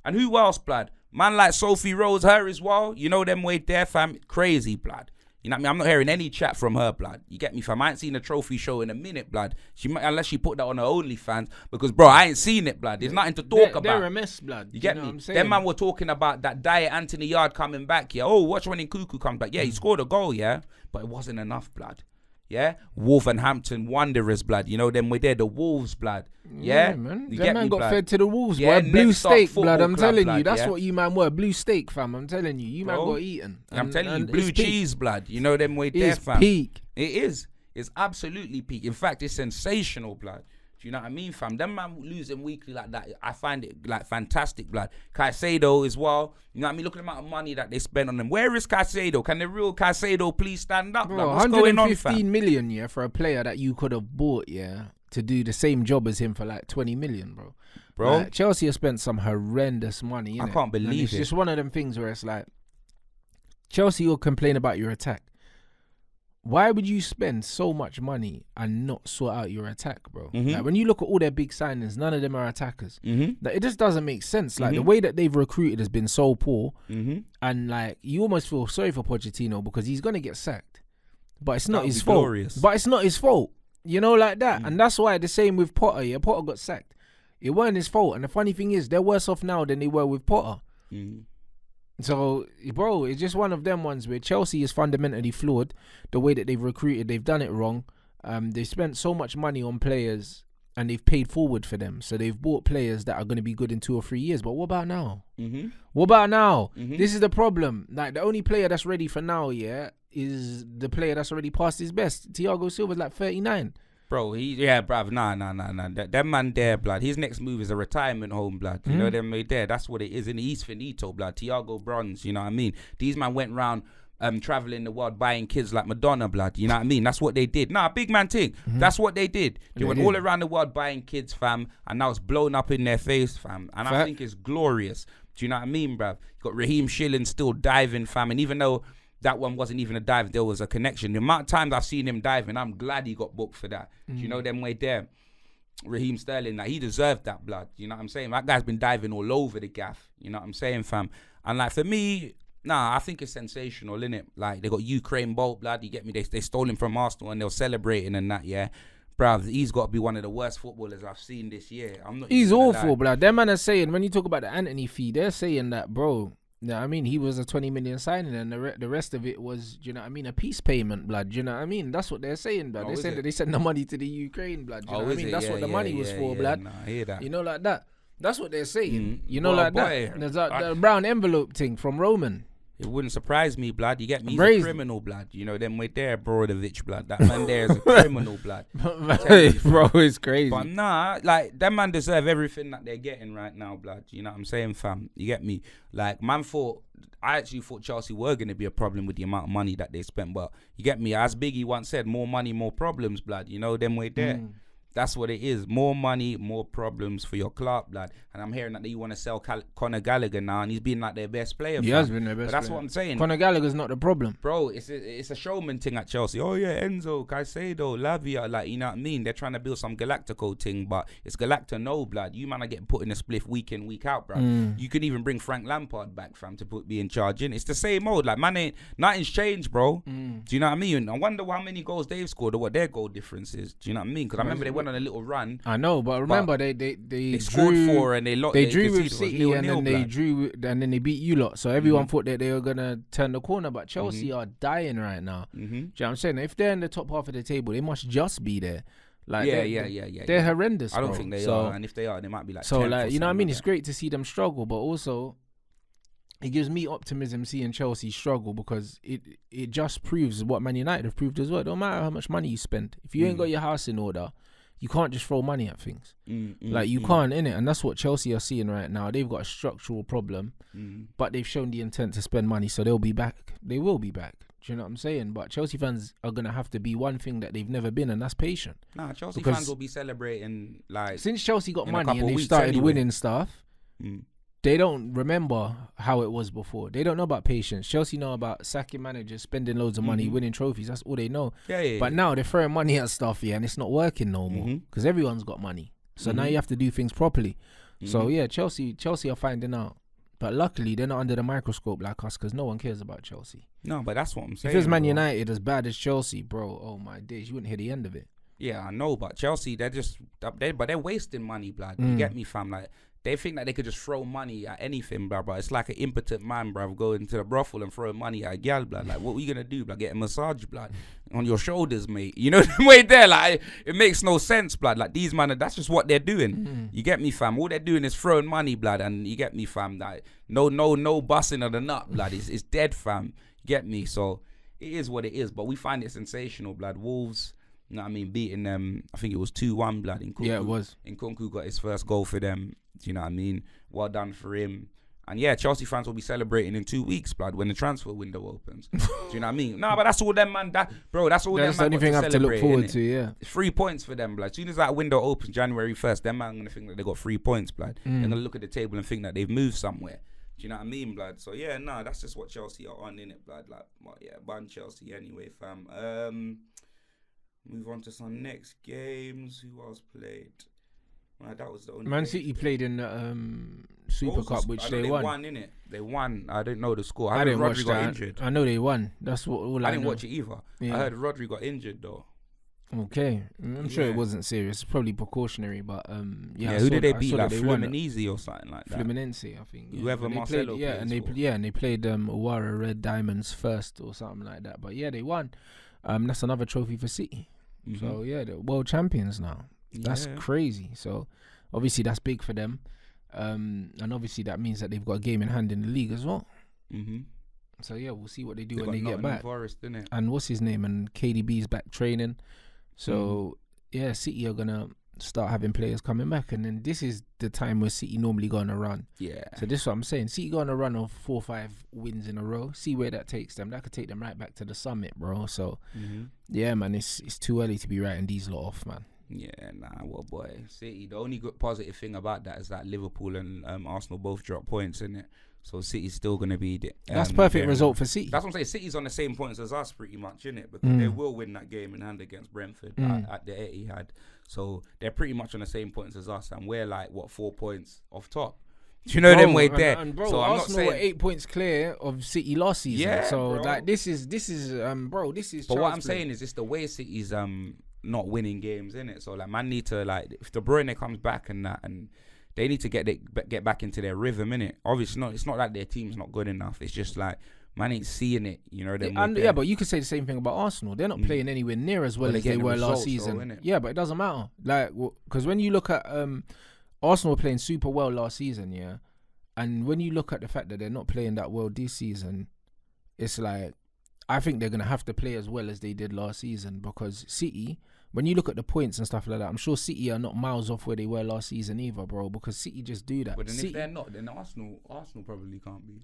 And who else, blood? Man like Sophie Rose, her as well. You know them way there, fam. Crazy, blood. You know what I mean? I'm not hearing any chat from her, blood. You get me, fam? I ain't seen a trophy show in a minute, blood. Unless she put that on her OnlyFans. Because, bro, I ain't seen it, blood. There's nothing to talk about. They're a mess, blood. You get me? Them man were talking about that Diet Anthony Yard coming back, yeah. Oh, watch when Nkuku comes back. Yeah, he scored a goal, yeah. But it wasn't enough, blood. Yeah? Wolverhampton Wanderers, blood. You know them way there, the Wolves, blood. Yeah, man. You That get man me, got blood? fed to the Wolves, Yeah, boy. Blue Next Stop steak, Football blood. I'm Club, telling blood, you. That's yeah? what you man were. Blue steak, fam. I'm telling you. You man Bro, got eaten. I'm telling you, and blue it's peak. cheese, blood. You know them way there, It's fam. peak. It is. It's absolutely peak. In fact, it's sensational, blood. Do you know what I mean, fam? Them man losing weekly like that, I find it like fantastic, blood. Caicedo as well. You know what I mean? Look at the amount of money that they spend on them. Where is Caicedo? Can the real Caicedo please stand up? Bro, Like, what's going on, fam? 115 million, yeah, for a player that you could have bought, yeah, to do the same job as him for like 20 million, bro. Bro, Like, Chelsea have spent some horrendous money. I innit? can't And believe it's it. just one of them things where it's like, Chelsea will complain about your attack. Why would you spend so much money and not sort out your attack, bro? Mhm. Like, when you look at all their big signings, none of them are attackers. Mm-hmm. Like, it just doesn't make sense. Like, the way that they've recruited has been so poor. Mm-hmm. And, like, you almost feel sorry for Pochettino because he's going to get sacked. But it's not That would his be fault. glorious. But it's not his fault. You know, like that. And that's why the same with Potter. Yeah, Potter got sacked. It weren't his fault. And the funny thing is, they're worse off now than they were with Potter. Mm-hmm. So, bro, it's just one of them ones where Chelsea is fundamentally flawed. The way that they've recruited, they've done it wrong. They spent so much money on players and they've paid forward for them. So they've bought players that are going to be good in 2 or 3 years. But what about now? Mm-hmm. What about now? Mhm. This is the problem. Like, the only player that's ready for now, yeah, is the player that's already passed his best. Thiago Silva's like 39. Bro, bruv, nah. That man there, blood. His next move is a retirement home, blood. You know them right there. That's what it is. In the East Finito, blood. Thiago Bronze, you know what I mean? These man went round traveling the world buying kids like Madonna, blood. You know what I mean? That's what they did. Nah, big man thing. That's what they did. They went all around the world buying kids, fam, and now it's blown up in their face, fam. And I think it's glorious. Do you know what I mean, bruv? You got Raheem Shilling still diving, fam, and even though that one wasn't even a dive, there was a connection. The amount of times I've seen him diving, I'm glad he got booked for that. Do you know them way there? Raheem Sterling, like, he deserved that, blood. You know what I'm saying? That guy's been diving all over the gaff. You know what I'm saying, fam? And like, for me, nah, I think it's sensational, innit? Like, they got Ukraine Bolt, blood. You get me? They stole him from Arsenal and they were celebrating and that, yeah. Bruv, he's got to be one of the worst footballers I've seen this year. I'm not. He's even gonna awful, lie. blood. Them man are saying, when you talk about the Anthony fee, they're saying that, bro, you know what I mean, he was a 20 million signing and the rest of it was, do you know what I mean, a peace payment, blood. Do you know what I mean? That's what they're saying, blood. Oh, They is said it? that they sent the money to the Ukraine, blood. Do you know what I mean? That's what the money was for, blood. Nah, I hear that. You know, like that. That's what they're saying. You know, Well, like boy, that. There's the brown envelope thing from Roman. It wouldn't surprise me, blood. You get me? He's Brazen. a criminal, blood. You know, them way there, Brodovich, blood. That man there is a criminal, blood. Bro, it's crazy. But nah, like, them man deserve everything that they're getting right now, blood. You know what I'm saying, fam? You get me? Like, I actually thought Chelsea were going to be a problem with the amount of money that they spent. But you get me? As Biggie once said, more money, more problems, blood. You know, them way there. That's what it is. More money, more problems for your club, blood. And I'm hearing that you want to sell Conor Gallagher now, and he's been like their best player. He fam. has been their best But that's player. what I'm saying. Conor Gallagher's not the problem. Bro, it's a showman thing at Chelsea. Oh yeah, Enzo, Caicedo, Lavia, like, you know what I mean? They're trying to build some Galactico thing, but it's Galacta no, blood. You man are getting put in a spliff week in, week out, bro. You could even bring Frank Lampard back, fam, to be in charge. In it's the same old, like, man, nothing's changed, bro. Do you know what I mean? I wonder how many goals they've scored or what their goal difference is. Do you know what I mean? Because I remember they went on a little run. I know, but remember they scored 4 and they drew with conceded. City and then they blood. drew and then they beat you lot. So everyone thought that they were gonna turn the corner, but Chelsea are dying right now. Do you know what I'm saying? If they're in the top half of the table, they must just be there. Like they're horrendous. I don't bro. think they So- are, and if they are, they might be like. So 10th like, or you know what I something mean? like It's that. great to see them struggle, but also it gives me optimism seeing Chelsea struggle because it just proves what Man United have proved as well. It don't matter how much money you spend. If you ain't got your house in order, you can't just throw money at things. Like, you can't, innit? And that's what Chelsea are seeing right now. They've got a structural problem, but they've shown the intent to spend money, so they'll be back. They will be back. Do you know what I'm saying? But Chelsea fans are going to have to be one thing that they've never been, and that's patient. Nah, Chelsea Because fans will be celebrating, like, Since Chelsea got in a money couple and they've weeks started anyway. winning stuff, Mm. they don't remember how it was before. They don't know about patience. Chelsea know about sacking managers, spending loads of money, winning trophies. That's all they know. Yeah. But now they're throwing money at stuff, yeah, and it's not working no more because everyone's got money. So now you have to do things properly. So yeah, Chelsea are finding out. But luckily, they're not under the microscope like us because no one cares about Chelsea. No, but that's what I'm saying. If it was Man bro. United as bad as Chelsea, bro, oh my days, you wouldn't hear the end of it. Yeah, I know, but Chelsea, they're wasting money, blood. You get me, fam? Like, they think that they could just throw money at anything, bro. But it's like an impotent man, bro, going to the brothel and throwing money at a gal, blood. Like, what were you gonna do, blood? Get a massage, blood, on your shoulders, mate. You know the way there, like, it makes no sense, blood. Like, these man, that's just what they're doing. You get me, fam? All they're doing is throwing money, blood, and you get me, fam? Like, no busting of the nut, blood. It's dead, fam. You get me? So it is what it is. But we find it sensational, blood. Wolves, You know what I mean? Beating them, I think it was 2-1, blood. In Kunku. Yeah, it was. And Kunku got his first goal for them. Do you know what I mean? Well done for him. And yeah, Chelsea fans will be celebrating in 2 weeks, blood, when the transfer window opens. Do you know what I mean? No, but that's all them, man. That's all that's them, the man. only thing I have to look forward to, yeah. It's 3 points for them, blood. As soon as that window opens January 1st, them man going to think that they got 3 points, blood. They're going to look at the table and think that they've moved somewhere. Do you know what I mean, blood? So yeah, no, that's just what Chelsea are on, innit, blood? Like, well, yeah, ban Chelsea anyway, fam. Move on to some next games. Who else played? That was the only Man City played in the Super Cup, which they won. They won, innit? They won. I didn't know the score. I didn't watch Rodri that. got injured. I know they won. That's what all I didn't watch it either. Yeah. I heard Rodri got injured though. Okay, I'm sure it wasn't serious. It's probably precautionary, but yeah. Who did they beat? Like Fluminense or something like that. Fluminense, I think. Yeah. Whoever Marcelo played, and they played Awara Red Diamonds first or something like that. But yeah, they won. That's another trophy for City. Mm-hmm. So yeah, they're world champions now. That's crazy. So obviously that's big for them, and obviously that means that they've got a game in hand in the league as well. Mm-hmm. So yeah, we'll see what they do when they get back. Forest, and what's his name? And KDB's back training. So yeah, City are gonna start having players coming back, and then this is the time where City normally go on a run. Yeah. So this is what I'm saying. City go on a run of 4 or 5 wins in a row. See where that takes them. That could take them right back to the summit, bro. So yeah, man, it's too early to be writing these lot off, man. Yeah, nah, well, boy, City. The only good positive thing about that is that Liverpool and Arsenal both dropped points, innit? So City's still gonna be. That's perfect result for City. That's what I'm saying. City's on the same points as us, pretty much, innit? Because they will win that game in hand against Brentford at the Etihad. So they're pretty much on the same points as us, and we're like 4 points off top. Do you know them way there? And bro, so Arsenal I'm not saying were 8 points clear of City last season. Yeah, so bro. like this is bro, this is. But what I'm play. saying is, it's the way City's not winning games, innit? So like, man need to, like, if De Bruyne comes back and that, and they need to get back into their rhythm, innit? Obviously, it's not like their team's not good enough. It's just like, man ain't seeing it, you know. Yeah, but you could say the same thing about Arsenal. They're not playing anywhere near as well as they were last season. Yeah, but it doesn't matter. Like, because when you look at Arsenal were playing super well last season, yeah, and when you look at the fact that they're not playing that well this season, it's like, I think they're gonna have to play as well as they did last season, because City, when you look at the points and stuff like that, I'm sure City are not miles off where they were last season either, bro, because City just do that. But then City, if they're not, then Arsenal probably can't be.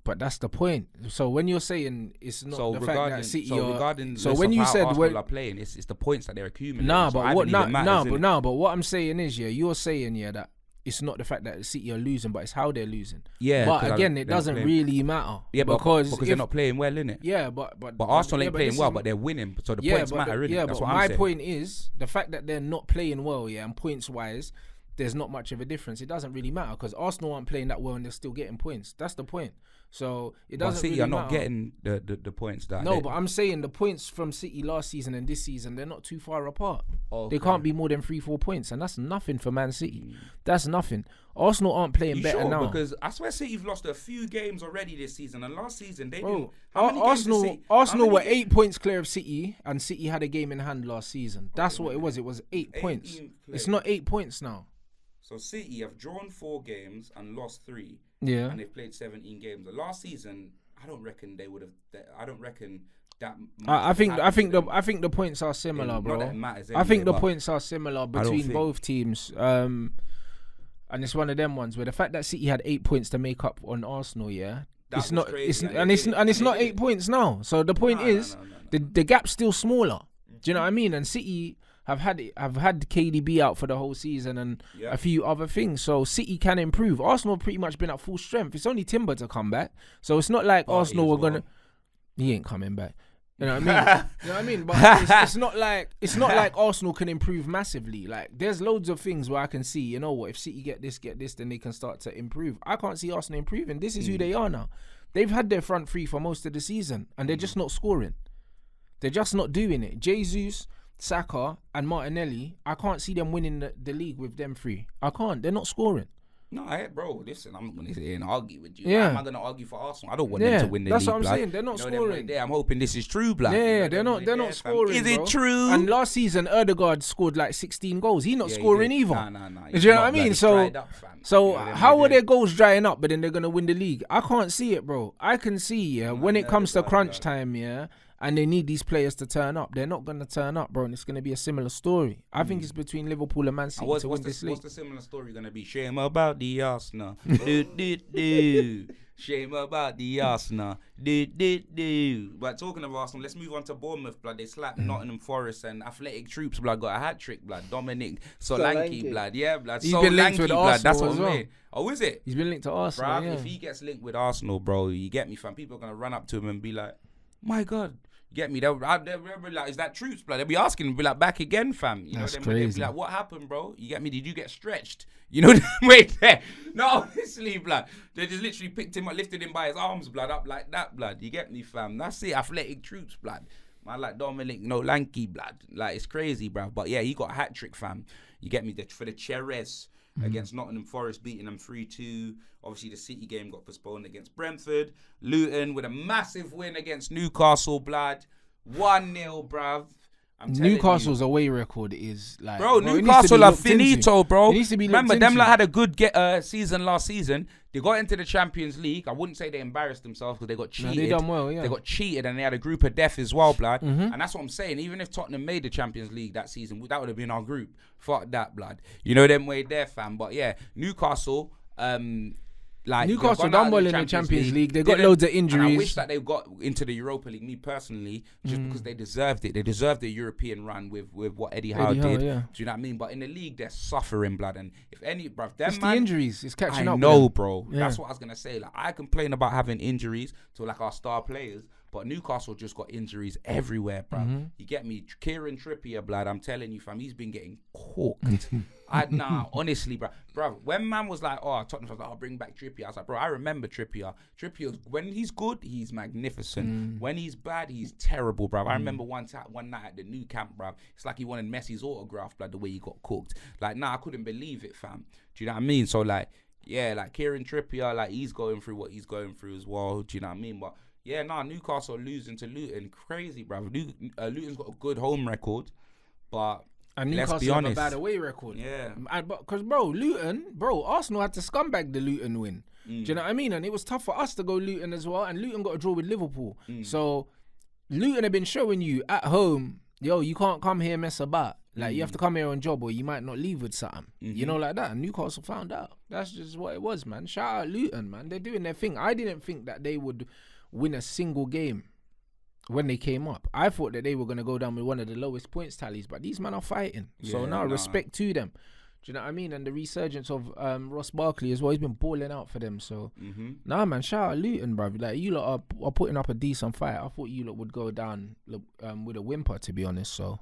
But that's the point. So when you're saying it's not the fact that City regarding when you said Arsenal are playing, it's the points that they're accumulating. But what I'm saying is, yeah, you're saying, yeah, that it's not the fact that City are losing, but it's how they're losing. Yeah. But again, it doesn't really matter. Yeah, because they're not playing well, innit? Yeah, but Arsenal ain't playing well, but they're winning, so the points matter, innit? Yeah, that's but what I'm saying. my point is the fact that they're not playing well, yeah, and points wise, there's not much of a difference. It doesn't really matter because Arsenal aren't playing that well and they're still getting points. That's the point. So it doesn't. City really are not matter. getting the points that. No, but I'm saying the points from City last season and this season, they're not too far apart. Okay. They can't be more than 3-4 points, and that's nothing for Man City. That's nothing. Arsenal aren't playing better now. Because I swear City've lost a few games already this season, and last season they didn't. Arsenal were 8 points clear of City, and City had a game in hand last season. That's what it was. It was 8 points. It's not 8 points now. So City have drawn 4 games and lost 3. Yeah. And they've played 17 games. The last season, I don't reckon they would have. I don't reckon that. I think the points are similar, bro. Not that it matters I think the anyway, points are similar between both teams. And it's one of them ones where the fact that City had 8 points to make up on Arsenal, yeah, it's not 8 points now. So the point is, the gap's still smaller. Do you know what I mean? And City have had KDB out for the whole season and a few other things. So City can improve. Arsenal have pretty much been at full strength. It's only Timber to come back. So it's not like Arsenal were gonna. He ain't coming back. You know what I mean? You know what I mean? But it's not like Arsenal can improve massively. Like, there's loads of things where I can see, you know what, if City get this, then they can start to improve. I can't see Arsenal improving. This is who they are now. They've had their front three for most of the season, and they're just not scoring. They're just not doing it. Jesus, Saka, and Martinelli, I can't see them winning the league with them three. I can't. They're not scoring. No, bro, listen, I'm not going to sit here and argue with you. Yeah. I'm not going to argue for Arsenal. I don't want them to win the league. That's what I'm saying. They're not scoring. I'm hoping this is true, blood. Yeah, they're not scoring. Is it true? And last season, Erdegaard scored like 16 goals. He's not scoring either. No. Do you know what I mean? So how are their goals drying up, but then they're going to win the league? I can't see it, bro. I can see, when it comes to crunch time, and they need these players to turn up. They're not going to turn up, bro, and it's going to be a similar story. I think it's between Liverpool and Man City to win this league. What's the similar story going to be? Shame about the Arsenal. do. Shame about the Arsenal. Do. But talking of Arsenal, let's move on to Bournemouth, blood. They slapped Nottingham Forest and Athletic Troops, blood. Got a hat-trick, blood. Dominic Solanke, blood. Yeah, blood. He's been linked with blood. That's Arsenal what as I well. mean. Oh, is it? He's been linked to Arsenal, Bruv, if he gets linked with Arsenal, bro, you get me, fam. People are going to run up to him and be like, my God. You get me? They'll be like, is that Troops, blood? They'll be asking him, be like, back again, fam. You That's know, crazy. They'll be like, what happened, bro? You get me? Did you get stretched? You know, wait there. No, honestly, blood. They just literally picked him up, lifted him by his arms, blood, up like that, blood. You get me, fam? That's it. Athletic Troops, blood. Man, like Dominic, lanky, blood. Like, it's crazy, bruv. But yeah, he got a hat trick, fam. You get me? For the Cherries against Nottingham Forest, beating them 3-2. Obviously, the City game got postponed against Brentford. Luton with a massive win against Newcastle, blood. 1-0, bruv. I'm telling Newcastle's you. away record is like... Bro, it needs to be Newcastle are looked into. finito, bro. It needs to be looked Remember, them into. lot had a good season last season. They got into the Champions League. I wouldn't say they embarrassed themselves because they got cheated. No, they done well, yeah. They got cheated and they had a group of death as well, blood. And that's what I'm saying. Even if Tottenham made the Champions League that season, that would have been our group. Fuck that, blood. You know them way there, fam. But yeah, Newcastle... Newcastle done well in the Champions League. They got loads of injuries. And I wish that they got into the Europa League, me personally, just because they deserved it. They deserved the European run with what Eddie Howe did. Yeah. Do you know what I mean? But in the league, they're suffering, blood. And if any, bruv, them It's man, the injuries. It's catching up. I know, with them. bro. Yeah. That's what I was going to say. Like, I complain about having injuries to like our star players, but Newcastle just got injuries everywhere, bruv. You get me? Kieran Trippier, blood, I'm telling you, fam, he's been getting cooked. Honestly, bro. When man was like, Tottenham was like, I'll bring back Trippier. I was like, bro, I remember Trippier. Trippier, when he's good, he's magnificent. When he's bad, he's terrible, bro. I remember one night at the new camp, bro. It's like he wanted Messi's autograph, blood, the way he got cooked. Like, I couldn't believe it, fam. Do you know what I mean? So, like, yeah, like Kieran Trippier, like, he's going through what he's going through as well. Do you know what I mean? But yeah, Newcastle losing to Luton, crazy, bro. Luton's got a good home record, but. And Let's be Newcastle have a honest. bad away record. Yeah. Because, Arsenal had to scumbag the Luton win. Do you know what I mean? And it was tough for us to go Luton as well. And Luton got a draw with Liverpool. So, Luton have been showing you at home, yo, you can't come here mess about. Like, you have to come here on job or you might not leave with something. You know, like that. And Newcastle found out. That's just what it was, man. Shout out Luton, man. They're doing their thing. I didn't think that they would win a single game when they came up. I thought that they were going to go down with one of the lowest points tallies, but these men are fighting. So now respect to them. Do you know what I mean? And the resurgence of Ross Barkley as well, he's been balling out for them. So man, shout out Luton, bruv. Like, you lot are putting up a decent fight. I thought you lot would go down with a whimper, to be honest. So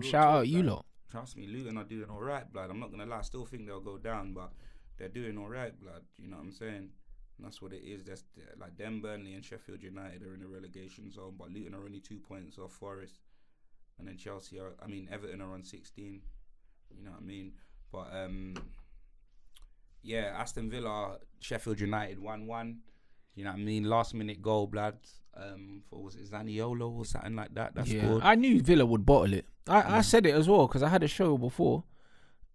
shout out you lot. Trust me, Luton are doing all right, blood. I'm not going to lie. I still think they'll go down, but they're doing all right, blood. You know what I'm saying? And that's what it is. That's like them, Burnley and Sheffield United are in the relegation zone, but Luton are only 2 points off Forest, and then Everton are on 16. You know what I mean? But Aston Villa, Sheffield United 1-1. You know what I mean? Last minute goal, blood. Was it Zaniolo or something like that? That's good. I knew Villa would bottle it. I said it as well because I had a show before.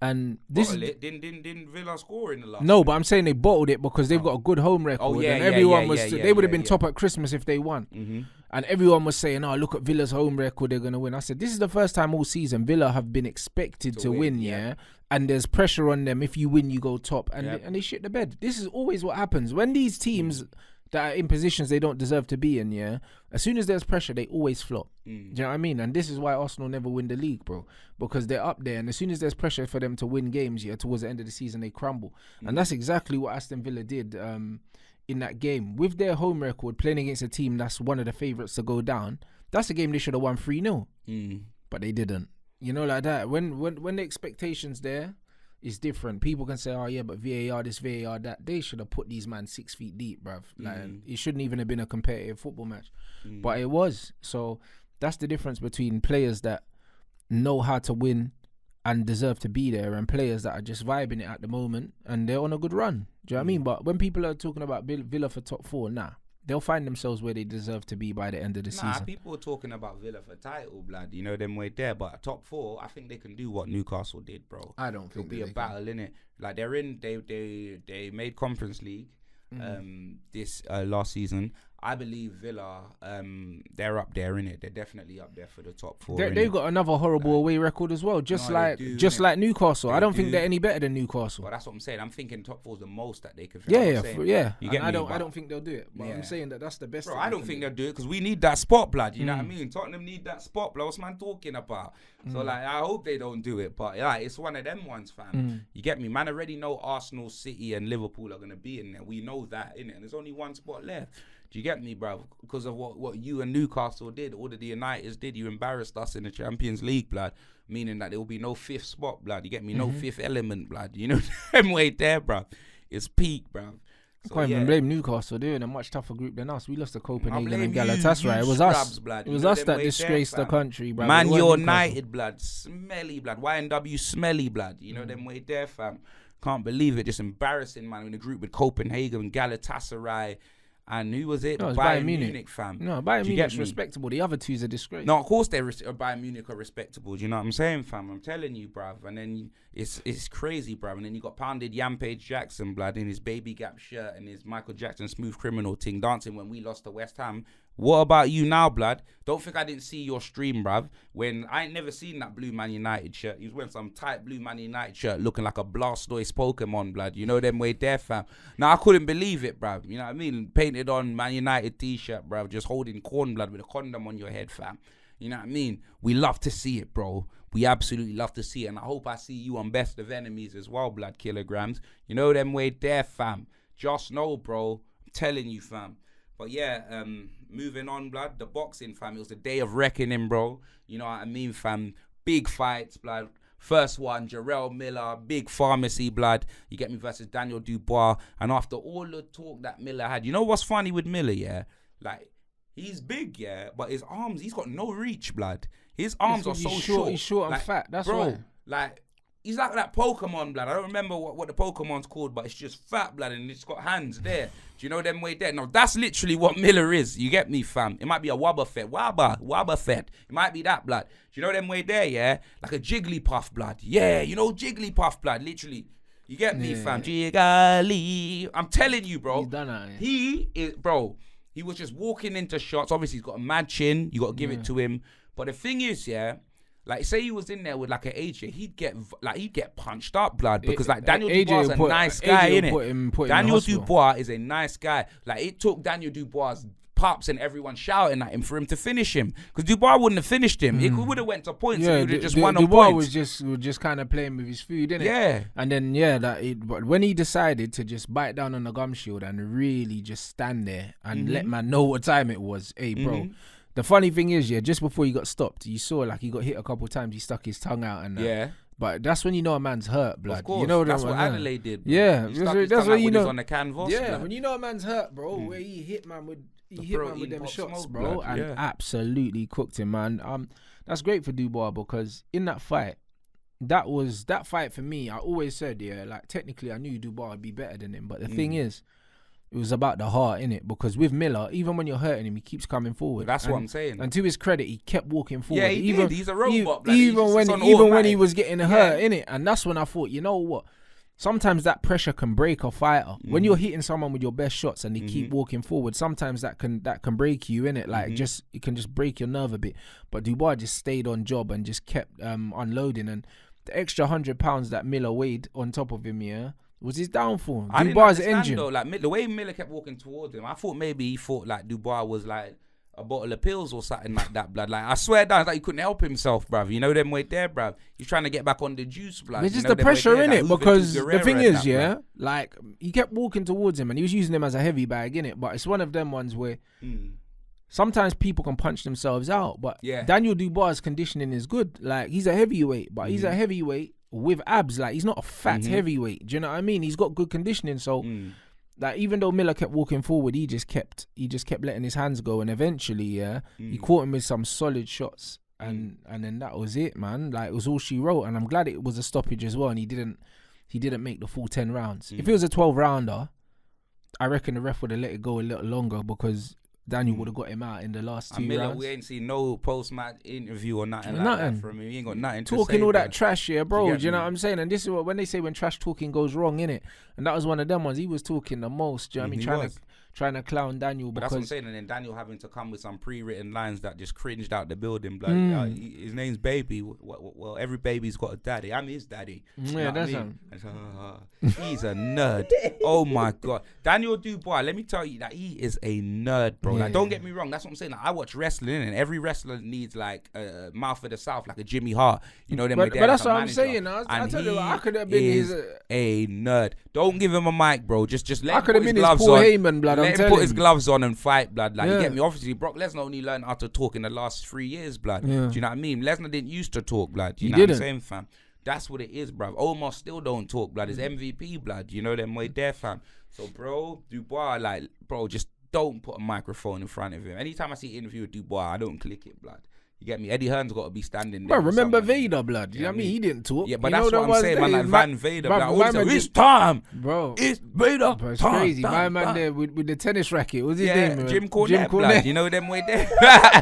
And this didn't Villa score in the last? No, but I'm saying they bottled it because they've got a good home record. And everyone they would have been top at Christmas if they won. And everyone was saying, "Oh, look at Villa's home record; they're gonna win." I said, "This is the first time all season Villa have been expected to win, yeah. And there's pressure on them. If you win, you go top, and they shit the bed. This is always what happens when these teams that are in positions they don't deserve to be in. Yeah, as soon as there's pressure, they always flop. Do you know what I mean? And this is why Arsenal never win the league, bro, because they're up there, and as soon as there's pressure for them to win games, towards the end of the season, they crumble. And that's exactly what Aston Villa did. In that game, with their home record, playing against a team that's one of the favourites to go down, that's a game they should have won 3-0. But they didn't. You know, like that. When the expectations there is different, people can say, "Oh yeah, but VAR this, VAR that." They should have put these man 6 feet deep, bruv. Like, it shouldn't even have been a competitive football match, but it was. So that's the difference between players that know how to win and deserve to be there, and players that are just vibing it at the moment and they're on a good run. Do you know what I mean? But when people are talking about Villa for top 4, they'll find themselves where they deserve to be by the end of the season. People are talking about Villa for title, blood. You know them way there, but top 4, I think they can do what Newcastle did, bro. I don't think it'll be a battle, innit? Like they made Conference League this last season. I believe Villa, they're up there, innit? They're definitely up there for the top 4. They've got another horrible away record as well, just like Newcastle. I don't think they're any better than Newcastle. But that's what I'm saying. I'm thinking top 4 is the most that they could. Yeah. You get me? I don't think they'll do it. But I'm saying that's the best. Bro, I don't think they'll do it because we need that spot, blood. You know what I mean? Tottenham need that spot, blood. What's man talking about? So like, I hope they don't do it. But yeah, it's one of them ones, fam. You get me? Man already know Arsenal, City, and Liverpool are gonna be in there. We know that, innit? And there's only one spot left. Do you get me, bro? Because of what you and Newcastle did, all that the Uniteds did, you embarrassed us in the Champions League, blood. Meaning that there will be no 5th spot, blood. You get me? No 5th element, blood. You know, them way there, bro. It's peak, bro. So, can't even blame Newcastle. They're in a much tougher group than us. We lost to Copenhagen and Galatasaray. It was us. It was us that disgraced the country, bro. Man United, blood. Smelly, blood. YNW smelly, blood. You know them way there, fam. Can't believe it. Just embarrassing, man. In a group with Copenhagen, Galatasaray. And who was it? No, Bayern Munich, fam. No, Bayern Munich's respectable. The other two's a disgrace. No, of course Bayern Munich are respectable. Do you know what I'm saying, fam? I'm telling you, bruv. And then it's crazy, bruv. And then you got pounded Yampage Jackson, blood, in his baby Gap shirt and his Michael Jackson Smooth Criminal thing dancing when we lost to West Ham. What about you now, blood? Don't think I didn't see your stream, bruv. When I ain't never seen that blue Man United shirt. He was wearing some tight blue Man United shirt looking like a Blastoise Pokemon, blood. You know them way there, fam. Now, I couldn't believe it, bruv. You know what I mean? Painted on Man United t-shirt, bruv. Just holding corn blood with a condom on your head, fam. You know what I mean? We love to see it, bro. We absolutely love to see it. And I hope I see you on Best of Enemies as well, blood kilograms. You know them way there, fam. Just know, bro. I'm telling you, fam. But yeah, moving on, blood. The boxing, fam. It was the day of reckoning, bro. You know what I mean, fam. Big fights, blood. First one, Jarrell Miller, big pharmacy, blood. You get me, versus Daniel Dubois. And after all the talk that Miller had, you know what's funny with Miller, yeah? Like, he's big, yeah, but his arms, he's got no reach, blood. His arms are so short. He's short and fat, that's bro, why. Like, he's like that Pokemon, blood. I don't remember what the Pokemon's called, but it's just fat, blood, and it's got hands there. Do you know them way there? No, that's literally what Miller is. You get me, fam? It might be a Wobbuffet. It might be that, blood. Do you know them way there, yeah? Like a Jigglypuff, blood. Yeah, you know Jigglypuff, blood, literally. You get me, fam? Jiggly. I'm telling you, bro. He's done that, yeah. He is, bro, he was just walking into shots. Obviously, he's got a mad chin. You got to give it to him. But the thing is, yeah, like, say he was in there with like an AJ, he'd get punched up, blood, because like Daniel Dubois is a nice guy, innit? Daniel Dubois is a nice guy. Like, it took Daniel Dubois' pops and everyone shouting at him for him to finish him, because Dubois wouldn't have finished him. It would have went to points. Yeah, he would have just won on Dubois points. was just kind of playing with his food, innit? Yeah. And then but when he decided to just bite down on the gum shield and really just stand there and let man know what time it was, hey, bro. The funny thing is, yeah, just before he got stopped, you saw like he got hit a couple of times. He stuck his tongue out and yeah. But that's when you know a man's hurt, blood. Of course, you know that's what Adelaide did. Bro. Yeah, that's when you know. On the canvas, yeah, blood. when you know a man's hurt, bro, where he hit man with them shots, bro, blood, and absolutely cooked him, man. That's great for Dubois, because in that fight for me, I always said, yeah, like technically I knew Dubois would be better than him, but the thing is, it was about the heart, innit? Because with Miller, even when you're hurting him, he keeps coming forward. That's what I'm saying. And to his credit, he kept walking forward. Yeah, he did. He's a robot. Even when he was getting hurt, innit? And that's when I thought, you know what? Sometimes that pressure can break a fighter. When you're hitting someone with your best shots and they keep walking forward, sometimes that can break you, innit? Like it can just break your nerve a bit. But Dubois just stayed on job and just kept unloading. And the extra £100 that Miller weighed on top of him, yeah, was his downfall. Dubois' engine. Though, like the way Miller kept walking towards him, I thought maybe he thought like Dubois was like a bottle of pills or something like that, blood. Like, I swear down, like he couldn't help himself, bruv. You know them way there, bruv. He's trying to get back on the juice, blood. It's just the pressure in it, because the thing is, yeah, like he kept walking towards him and he was using him as a heavy bag, in it. But it's one of them ones where sometimes people can punch themselves out. But Daniel Dubois' conditioning is good. Like, he's a heavyweight, but he's a heavyweight with abs. Like, he's not a fat heavyweight. Do you know what I mean? He's got good conditioning. So like, even though Miller kept walking forward, he just kept letting his hands go, and eventually he caught him with some solid shots, and then that was it, man. Like, it was all she wrote. And I'm glad it was a stoppage as well, and he didn't make the full 10 rounds. If it was a 12 rounder, I reckon the ref would have let it go a little longer, because Daniel would have got him out in the last 2 rounds. We ain't seen no post-match interview or nothing like that from him. He ain't got nothing to say. Talking all that trash, yeah, bro. Do you know what I'm saying? And this is what, when they say when trash talking goes wrong, innit? And that was one of them ones. He was talking the most. Do you know what I mean? trying to clown Daniel But because that's what I'm saying. And then Daniel having to come with some pre-written lines that just cringed out the building. Like, his name's Baby. Well, every baby's got a daddy. I'm his daddy. yeah, that's he's a nerd. Oh my God, Daniel Dubois. Let me tell you that he is a nerd, bro. Like, don't get me wrong. That's what I'm saying. Like, I watch wrestling, and every wrestler needs like a mouth of the South, like a Jimmy Hart. You know them. But that's what I'm saying. I And tell you, he I could have been his. a nerd. Don't give him a mic, bro. Just let I him could put have his been his gloves Paul on. Heyman, blood. I'm Let him telling put his you. gloves on and fight, blood. Like, you Yeah. get me? Obviously, Brock Lesnar only learned how to talk in the last 3 years, blood. Yeah. Do you know what I mean? Lesnar didn't used to talk, blood. Do you He know what I'm didn't. saying, fam? That's what it is, bruv. Omar still don't talk, blood. It's MVP, blood. You know them way there, fam. So, bro, Dubois, like, bro, just don't put a microphone in front of him. Anytime I see an interview with Dubois, I don't click it, blood. You get me? Eddie Hearn's got to be standing there. Bro, remember someone. Vader, blood? You know what I mean? He didn't talk. Yeah, but You that's know what the I'm saying, man. Like days, Van Vader, Bro, like, all my he said, man it's did- time. Bro, It's Vader. Bro, it's time, crazy. time, My man time. there with the tennis racket. What's his Yeah, name? Jim Cornette, Jim blood. You know them way there.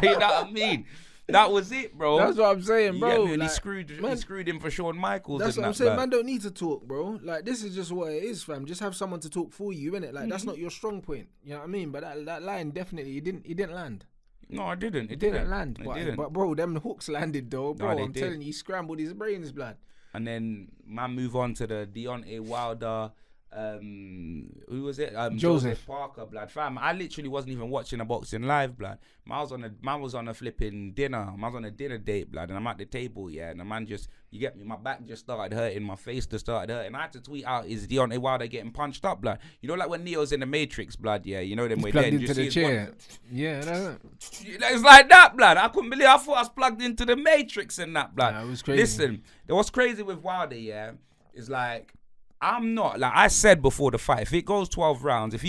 You know what I mean? That was it, bro. That's what I'm saying, You bro. get me? And Like, he man, screwed him for Shawn Michaels. that's and what I'm that, saying. blood. Man don't need to talk, bro. Like, this is just what it is, fam. Just have someone to talk for you, innit? Like, that's not your strong point. You know what I mean? But that line definitely, it didn't land. No, I didn't. It didn't land. It didn't. But bro, them hooks landed though, bro. they I'm did. telling you, he scrambled his brains, blood. And then man move on to the Deontay Wilder. Who was it? Joseph Parker, blood. Fam, I literally wasn't even watching a boxing live, blood. Man was on a flipping dinner. Man was on a dinner date, blood, and I'm at the table, yeah. And the man just, you get me, my back just started hurting, my face just started hurting. I had to tweet out, is Deontay Wilder getting punched up, blood? You know, like when Neo's in the Matrix, blood, yeah. You know them way Plugged there. into the chair. Yeah, that's it. It's like that, blood. I couldn't believe. I thought I was plugged into the Matrix and that, blood. Nah, it was crazy. Listen, what's crazy with Wilder, yeah, is like, I'm not, like I said before the fight, if it goes 12 rounds, if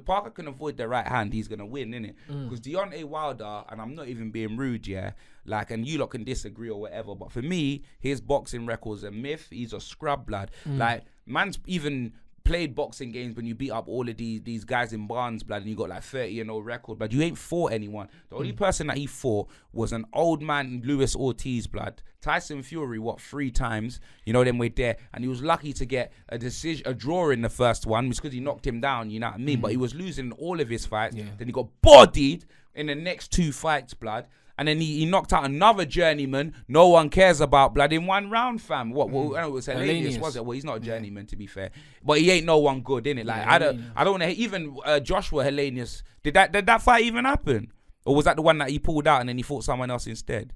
Parker can avoid the right hand, he's going to win, innit? Because Deontay Wilder, and I'm not even being rude, yeah, like, and you lot can disagree or whatever, but for me, his boxing record's a myth. He's a scrub, blood. Like, man's even played boxing games when you beat up all of these guys in Bants, blood, and you got like 30-0 record, but you ain't fought anyone. The only person that he fought was an old man, Luis Ortiz, blood. Tyson Fury, 3 times? You know them way there, and he was lucky to get a draw in the first one because he knocked him down. You know what I mean? But he was losing all of his fights. Yeah. Then he got bodied in the next 2 fights, blood. And then he knocked out another journeyman no one cares about, blood, in 1 round, fam. Well, I know it was Hellenius, was it? Well, he's not a journeyman, to be fair. But he ain't no one good, innit? Like, I don't want to, even Joshua Hellenius, did that fight even happen? Or was that the one that he pulled out and then he fought someone else instead?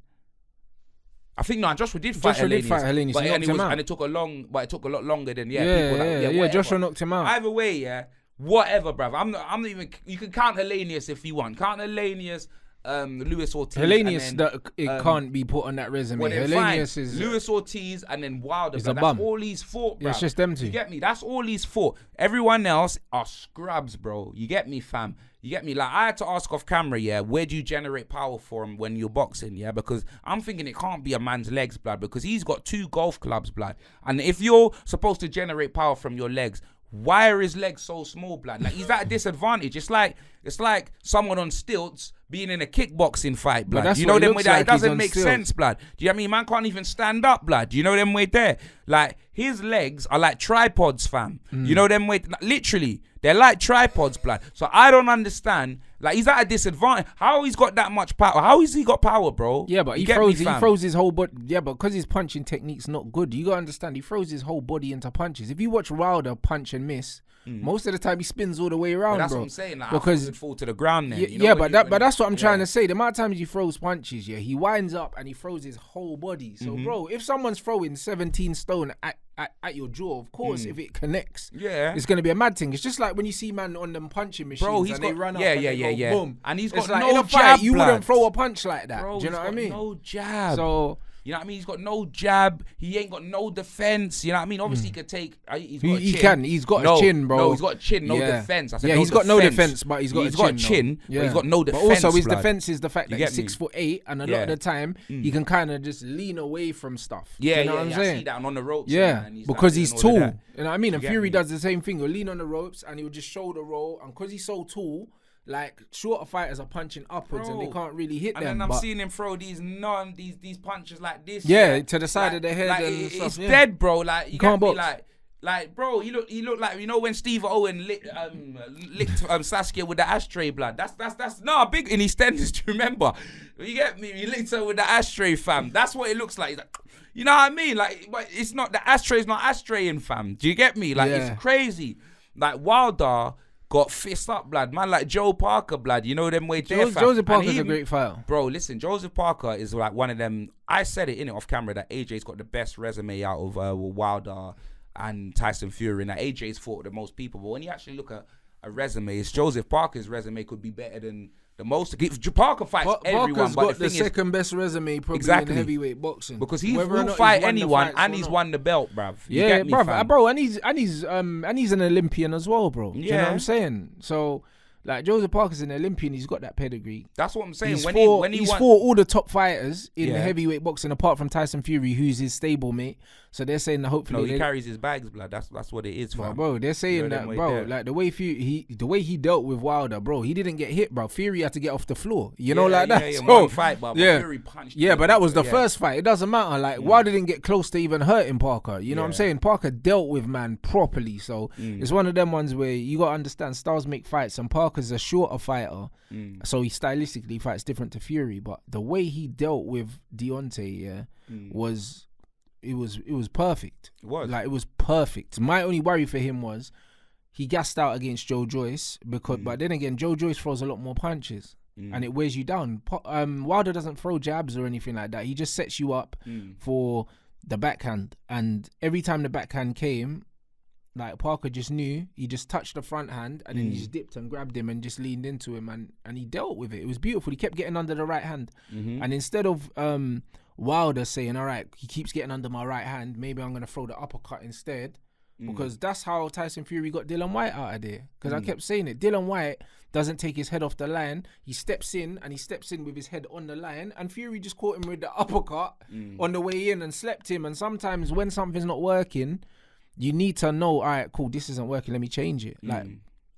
I think, no, Joshua did fight Hellenius. But, and it took a lot longer than, Yeah, Joshua knocked him out. Either way, yeah, whatever, bruv. I'm not even, you can count Hellenius if you want. Count Hellenius, Luis Ortiz. Hellenius, it can't be put on that resume. Well, Hellenius is Luis Ortiz and then Wilder. He's That's a bum. all he's fought, bro. Yeah, it's just them two. You get me? That's all he's fought. Everyone else are scrubs, bro. You get me, fam? You get me? Like, I had to ask off camera, yeah, where do you generate power from when you're boxing, yeah? Because I'm thinking it can't be a man's legs, blood, because he's got 2 golf clubs, blood. And if you're supposed to generate power from your legs, why are his legs so small, blood? Like, he's at a disadvantage. It's like someone on stilts being in a kickboxing fight, blood. You know them way there? It doesn't make sense, blood. Do you know what I mean? Man can't even stand up, blood. You know them way there? Like, his legs are like tripods, fam. You know them way? Literally, they're like tripods, blood. So I don't understand. Like, he's at a disadvantage. How he's got that much power? How has he got power, bro? Yeah, but he throws his whole body. Yeah, but because his punching technique's not good, you gotta understand. He throws his whole body into punches. If you watch Wilder punch and miss, most of the time he spins all the way around, that's bro. what I'm saying. Like, because he would fall to the ground then. But that's what I'm trying to say. The amount of times he throws punches, yeah, he winds up and he throws his whole body. So, bro, if someone's throwing 17 stone at your jaw, of course, if it connects, it's gonna be a mad thing. It's just like when you see man on them punching machines, bro, they run up boom, and he's it's got like, no in a fight, jab, you blood. wouldn't throw a punch like that. Bro, do you know what I mean? No jab. So, you know what I mean? He's got no jab. He ain't got no defense. You know what I mean? Obviously, he could take. He's got a chin. He's got a chin, bro. No, he's got a chin, no defense. I said he's got no defense, but he's got a chin. But he's got no defense. But also, his defense is the fact that he's get me? 6'8", and a lot of the time he can kind of just lean away from stuff. Yeah, you know what I'm saying? I see that on the ropes. Yeah, and because he's tall. That. You know what I mean? And Fury me? does the same thing. He'll lean on the ropes and he'll just shoulder roll, and because he's so tall, like, shorter fighters are punching upwards and they can't really hit them. And then I'm seeing him throw these punches like this. Yeah, to the side of the head like, and stuff. It's dead, bro. Like, you can't be like, Like, bro, he looked like, you know, when Steve Owen licked Saskia with the ashtray, blood. That's big in EastEnders. Do you remember? You get me? He licked her with the ashtray, fam. That's what it looks like. He's like, you know what I mean? Like, but it's not, the ashtray's not ashtray-in, fam. Do you get me? Like, it's crazy. Like, Wilder got fist up, blood. Man, like Joe Parker, blood. You know them way there, fam. Joseph Parker's a great fighter. Bro, listen, Joseph Parker is like one of them. I said it in it off camera that AJ's got the best resume out of Wilder and Tyson Fury. And that AJ's fought the most people. But when you actually look at a resume, it's Joseph Parker's resume could be better than the most. Parker fights everyone, Parker's but got the second best resume probably in heavyweight boxing because he will fight anyone and he's won the belt, bruv. Yeah, bro, and he's an Olympian as well, bro. You know what I'm saying? So, like, Joseph Parker's an Olympian. He's got that pedigree. That's what I'm saying. He's fought all the top fighters in heavyweight boxing, apart from Tyson Fury, who's his stablemate. So they're saying that hopefully he carries his bags, blood. That's what it is, fam. Bro, they're saying that, bro. Like the way he dealt with Wilder, bro. He didn't get hit, bro. Fury had to get off the floor. You know, like that. Yeah, so, one fight, but Fury punched. Yeah, but that was the first fight. It doesn't matter. Like Wilder didn't get close to even hurting Parker. You know what I'm saying? Parker dealt with man properly. So it's one of them ones where you gotta understand styles make fights, and Parker's a shorter fighter, so he stylistically fights different to Fury. But the way he dealt with Deontay, was. It was perfect. It was. Like, it was perfect. My only worry for him was he gassed out against Joe Joyce but then again, Joe Joyce throws a lot more punches and it wears you down. Wilder doesn't throw jabs or anything like that. He just sets you up for the backhand, and every time the backhand came, like, Parker just knew, he just touched the front hand and then he just dipped and grabbed him and just leaned into him and he dealt with it. It was beautiful. He kept getting under the right hand, and instead of Wilder saying, all right, he keeps getting under my right hand, maybe I'm going to throw the uppercut instead, because that's how Tyson Fury got Dylan White out of there. Because I kept saying it, Dylan White doesn't take his head off the line. He steps in with his head on the line, and Fury just caught him with the uppercut on the way in and slept him. And sometimes when something's not working, you need to know, all right, cool, this isn't working, let me change it. Like,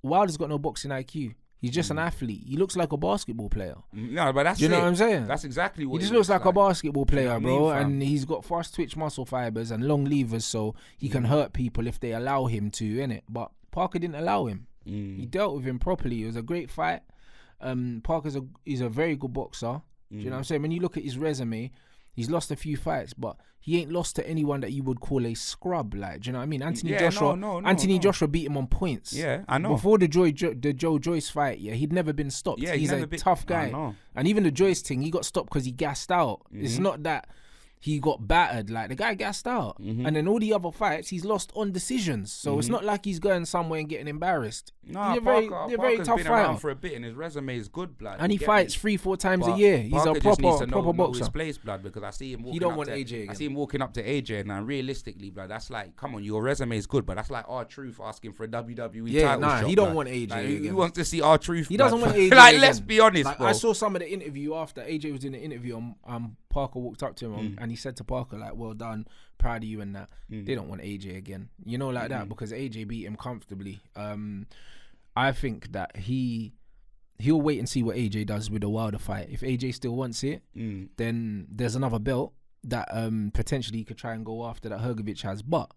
Wilder's got no boxing IQ. He's just an athlete. He looks like a basketball player. No, but that's you know what I'm saying? That's exactly what he just looks like a basketball player, you know bro. I mean, and he's got fast twitch muscle fibers and long levers, so he can hurt people if they allow him to, innit? But Parker didn't allow him. He dealt with him properly. It was a great fight. Parker's he's a very good boxer. Do you know what I'm saying? When you look at his resume, he's lost a few fights, but he ain't lost to anyone that you would call a scrub. Like, do you know what I mean? Anthony Joshua beat him on points. Yeah, I know. Before the Joe Joyce fight, he'd never been stopped. Yeah, he's a tough guy. And even the Joyce thing, he got stopped because he gassed out. It's not that he got battered. Like, the guy gassed out. And then all the other fights, he's lost on decisions. So it's not like he's going somewhere and getting embarrassed. No, Parker's very tough been fighter. around for a bit, and his resume is good, blood. And he fights 3-4 times a year. He's Parker a just needs to proper know boxer. His place, blood, because I see him walking he don't up want to AJ again. I see him walking up to AJ, and realistically, blood, that's like, come on, your resume is good, but that's like R-Truth asking for a WWE title shot. He don't want AJ like, again. Who wants to see R-Truth? He doesn't want AJ like, again. let's be honest, like, bro. I saw some of the interview after AJ was in the interview, Parker walked up to him and he said to Parker, like, well done, proud of you and that. They don't want AJ again. You know, like that, because AJ beat him comfortably. I think that he'll wait and see what AJ does with the Wilder fight. If AJ still wants it, then there's another belt that potentially he could try and go after that Hrgovic has. But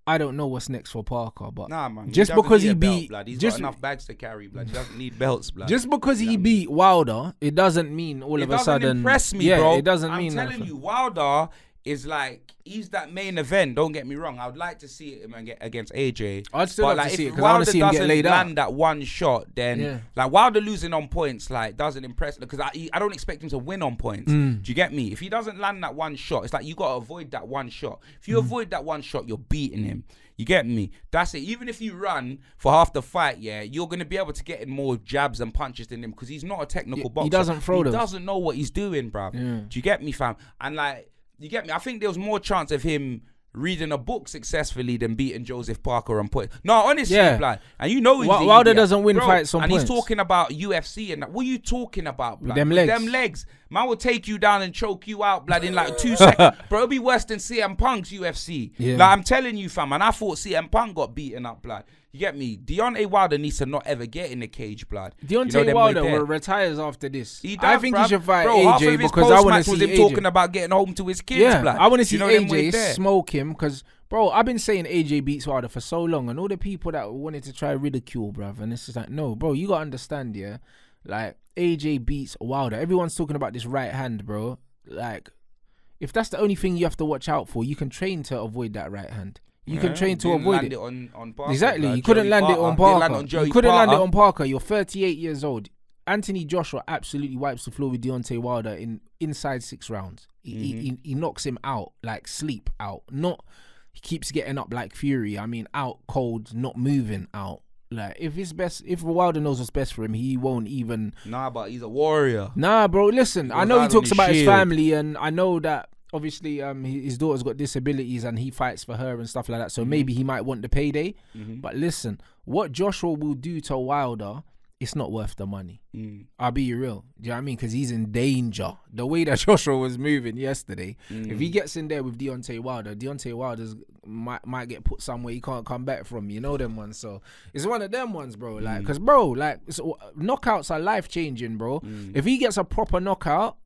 I don't know what's next for Parker. But nah, man, just because he beat, blood. He's got enough bags to carry, blood. He doesn't need belts, blood. Just because he beat Wilder, it doesn't mean all of a sudden. It doesn't impress me, bro. It doesn't mean. I'm telling you, Wilder is like, he's that main event. Don't get me wrong. I would like to see him against AJ. I'd still like to see it because I want to see him get laid out. If Wilder doesn't land that one shot, then like Wilder losing on points like doesn't impress, because I don't expect him to win on points. Do you get me? If he doesn't land that one shot, it's like you got to avoid that one shot. If you avoid that one shot, you're beating him. You get me? That's it. Even if you run for half the fight, you're going to be able to get in more jabs and punches than him, because he's not a technical boxer. He doesn't throw them. He doesn't know what he's doing, bruv. Do you get me, fam? And like, you get me? I think there was more chance of him reading a book successfully than beating Joseph Parker on points. No, honestly, blood. And you know Wilder doesn't win fights on and points. And he's talking about UFC and that. What are you talking about, blood? Them legs. Them legs. Man will take you down and choke you out, blood, in like 2 seconds. Bro, it'll be worse than CM Punk's UFC. Like, I'm telling you, fam. And I thought CM Punk got beaten up, blood. You get me? Deontay Wilder needs to not ever get in the cage, blood. Deontay Wilder retires after this. I think he should fight half AJ of his because I want to was see him AJ. talking about getting home to his kids, blood. I want to see them AJ way there. smoke him because, bro, I've been saying AJ beats Wilder for so long, and all the people that wanted to try ridicule, bruv, and it's just like, no, bro, you gotta understand, yeah, like AJ beats Wilder. Everyone's talking about this right hand, bro. Like, if that's the only thing you have to watch out for, you can train to avoid that right hand. You can train to avoid it. On Parker, Exactly. blood. You couldn't Joey land it Parker. on Didn't Parker. land on Joey You couldn't land it Parker. on Parker. You're 38 years old. Anthony Joshua absolutely wipes the floor with Deontay Wilder inside 6 rounds. He knocks him out, like sleep out. Not he keeps getting up like Fury. I mean, out cold, not moving out. Like if Wilder knows what's best for him, he won't even. Nah, but he's a warrior. Nah, bro. Listen, I know he out on talks his about his shield. family, and I know that obviously his daughter's got disabilities and he fights for her and stuff like that. So maybe he might want the payday. But listen, what Joshua will do to Wilder, it's not worth the money. I'll be real. Do you know what I mean? Because he's in danger. The way that Joshua was moving yesterday, if he gets in there with Deontay Wilder's might get put somewhere he can't come back from. You know them ones. So it's one of them ones, bro. Like, because, bro, like, knockouts are life-changing, bro. If he gets a proper knockout,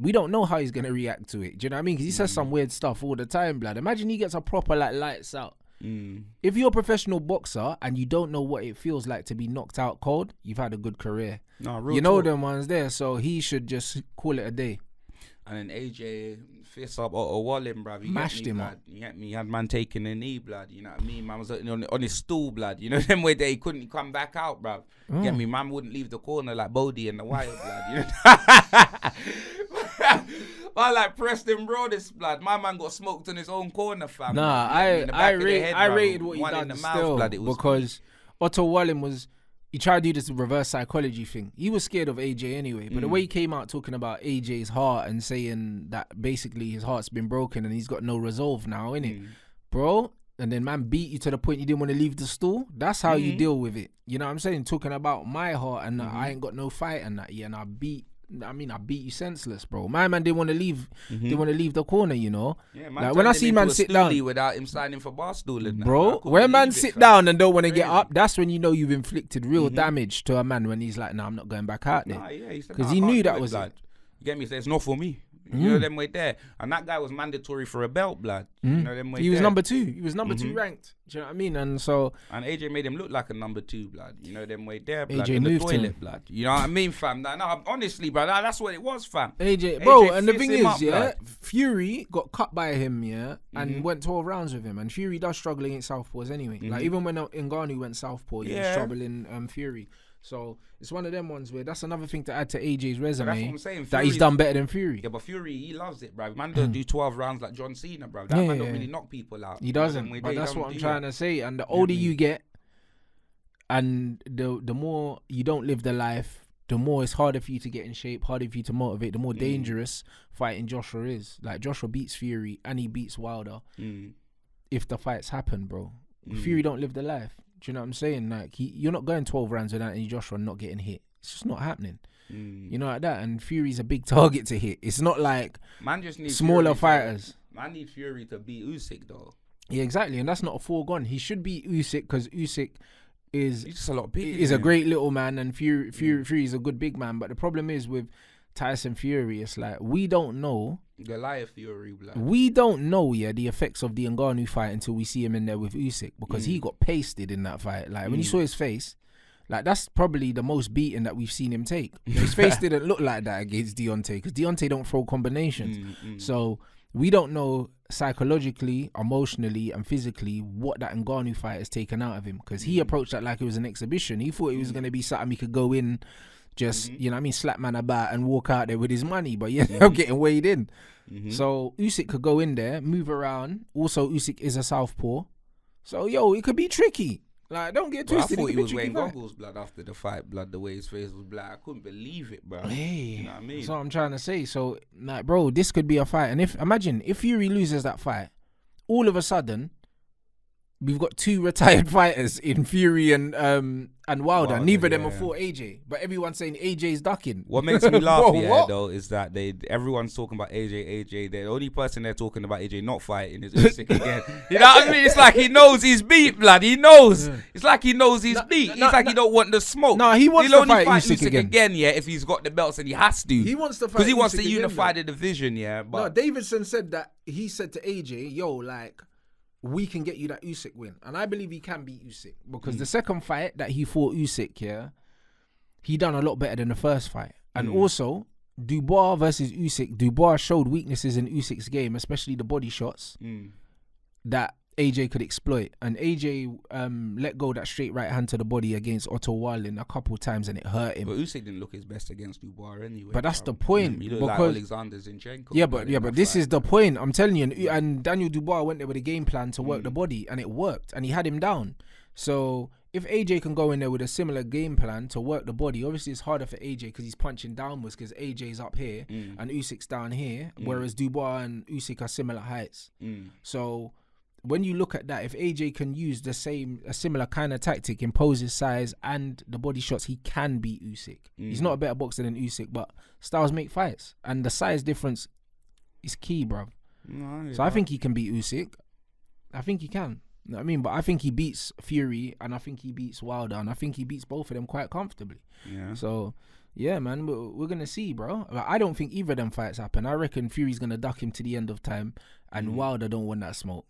we don't know how he's going to react to it. Do you know what I mean? Because he says some weird stuff all the time, blood. Imagine he gets a proper, like, lights out. If you're a professional boxer and you don't know what it feels like to be knocked out cold, you've had a good career. No, real you know talk. them ones there, so he should just call it a day. And then AJ fist up Otto Wallin, bruv. Mashed him blood. up. You get me? He had man taking a knee, blood. You know what I mean? Man was on his stool, blood. You know them way there he couldn't come back out, bruv. Get me? Man wouldn't leave the corner like Bodie and the Wire, blood. You know? I like Preston Broadus, blood. My man got smoked in his own corner, fam. Nah, In the back of the head, I bruv. rated what he One in done the mouth, still blood. It was because Otto Wallin he tried to do this reverse psychology thing. He was scared of AJ anyway, but the way he came out talking about AJ's heart and saying that basically his heart's been broken and he's got no resolve now, innit? Bro, and then man beat you to the point you didn't want to leave the stool. That's how you deal with it. You know what I'm saying? Talking about my heart and I ain't got no fight and that, yeah, and I beat you senseless, bro. My man didn't want to leave. Didn't want to leave the corner, you know. Yeah, man, like when I see man sit down, without him signing for Barstool, and bro. When man sit down and don't want to get up, that's when you know you've inflicted real damage to a man. When he's like, "Nah, I'm not going back out there," because he knew that was it. You get me? So it's not for me. You know them way there, and that guy was mandatory for a belt, blood. You know them way He was there. number 2. He was number 2 ranked. Do you know what I mean? And so And AJ made him look like a number 2, blood. You know them way there, blood. AJ In the moved him. toilet, blood. You know what I mean, fam? No, honestly, bro, that's what it was, fam. AJ, bro, and the fist thing him is, up, yeah, blood. Fury got cut by him, yeah, and went 12 rounds with him. And Fury does struggle against southpaws anyway. Like even when Ngannou went southpaw, he was troubling Fury. So it's one of them ones where that's another thing to add to AJ's resume. That's what I'm saying. That he's done better than Fury. Yeah, but Fury, he loves it, bro. Man don't do 12 rounds like John Cena, bro. That man don't really knock people out. He doesn't. But that's what I'm trying to say. And the older you get, and the more you don't live the life, the more it's harder for you to get in shape, harder for you to motivate, the more dangerous fighting Joshua is. Like Joshua beats Fury and he beats Wilder if the fights happen, bro. Fury don't live the life. Do you know what I'm saying? Like you're not going 12 rounds with Anthony Joshua and not getting hit. It's just not happening. You know, like that. And Fury's a big target to hit. It's not like man just needs smaller Fury fighters. Man need Fury to beat Usyk though. Yeah, exactly. And that's not a foregone. He should beat Usyk because Usyk He's just a lot bigger. is a great little man and Fury is a good big man. But the problem is with Tyson Fury, it's like we don't know. Goliath Fury, blood. We don't know, the effects of the Ngannou fight until we see him in there with Usyk because he got pasted in that fight. Like when you saw his face, like that's probably the most beating that we've seen him take. His face didn't look like that against Deontay because Deontay don't throw combinations. So we don't know psychologically, emotionally, and physically what that Ngannou fight has taken out of him because he approached that like it was an exhibition. He thought it was going to be something he could go in. Just, you know what I mean, slap man about and walk out there with his money, but he ended up getting weighed in. So Usyk could go in there, move around. Also, Usyk is a southpaw. So, it could be tricky. Like, don't get twisted. I thought he was wearing goggles, blood, after the fight, blood, the way his face was black. I couldn't believe it, bro. Hey, you know what I mean? that's what I'm trying to say. So, like, bro, this could be a fight. And imagine if Fury loses that fight, all of a sudden, we've got 2 retired fighters in Fury and Wilder. Neither of them yeah. are for AJ, but everyone's saying AJ's ducking. What makes me laugh Bro, here, what? though, is that everyone's talking about AJ. The only person they're talking about AJ not fighting is Usyk again. You know what I mean? It's like he knows he's beat, blood. He knows. Yeah. It's like he knows he's beat. It's like he don't want the smoke. No, he wants to only fight Usyk again, yeah, if he's got the belts and he has to. He wants to fight because he wants Usyk to unify again, the division, yeah. But no, Davidson said that he said to AJ, "Yo, like, we can get you that Usyk win," and I believe he can beat Usyk because the second fight that he fought Usyk, yeah, he done a lot better than the first fight, and also Dubois versus Usyk. Dubois showed weaknesses in Usyk's game, especially the body shots that AJ could exploit, and AJ let go that straight right hand to the body against Otto Wallin a couple times, and it hurt him. But Usyk didn't look his best against Dubois anyway. But that's the point. He looked like Alexander Zinchenko. Yeah, but this is the point. I'm telling you, and Daniel Dubois went there with a game plan to work the body, and it worked, and he had him down. So if AJ can go in there with a similar game plan to work the body, obviously it's harder for AJ because he's punching downwards because AJ's up here and Usyk's down here, whereas Dubois and Usyk are similar heights. So when you look at that, if AJ can use a similar kind of tactic, impose his size and the body shots, he can beat Usyk. He's not a better boxer than Usyk, but styles make fights, and the size difference is key, bro. So I think he can beat Usyk. I think he can. You know what I mean? But I think he beats Fury, and I think he beats Wilder, and I think he beats both of them quite comfortably. Yeah. So yeah, man, we're gonna see, bro. Like, I don't think either of them fights happen. I reckon Fury's gonna duck him to the end of time, and Wilder don't want that smoke.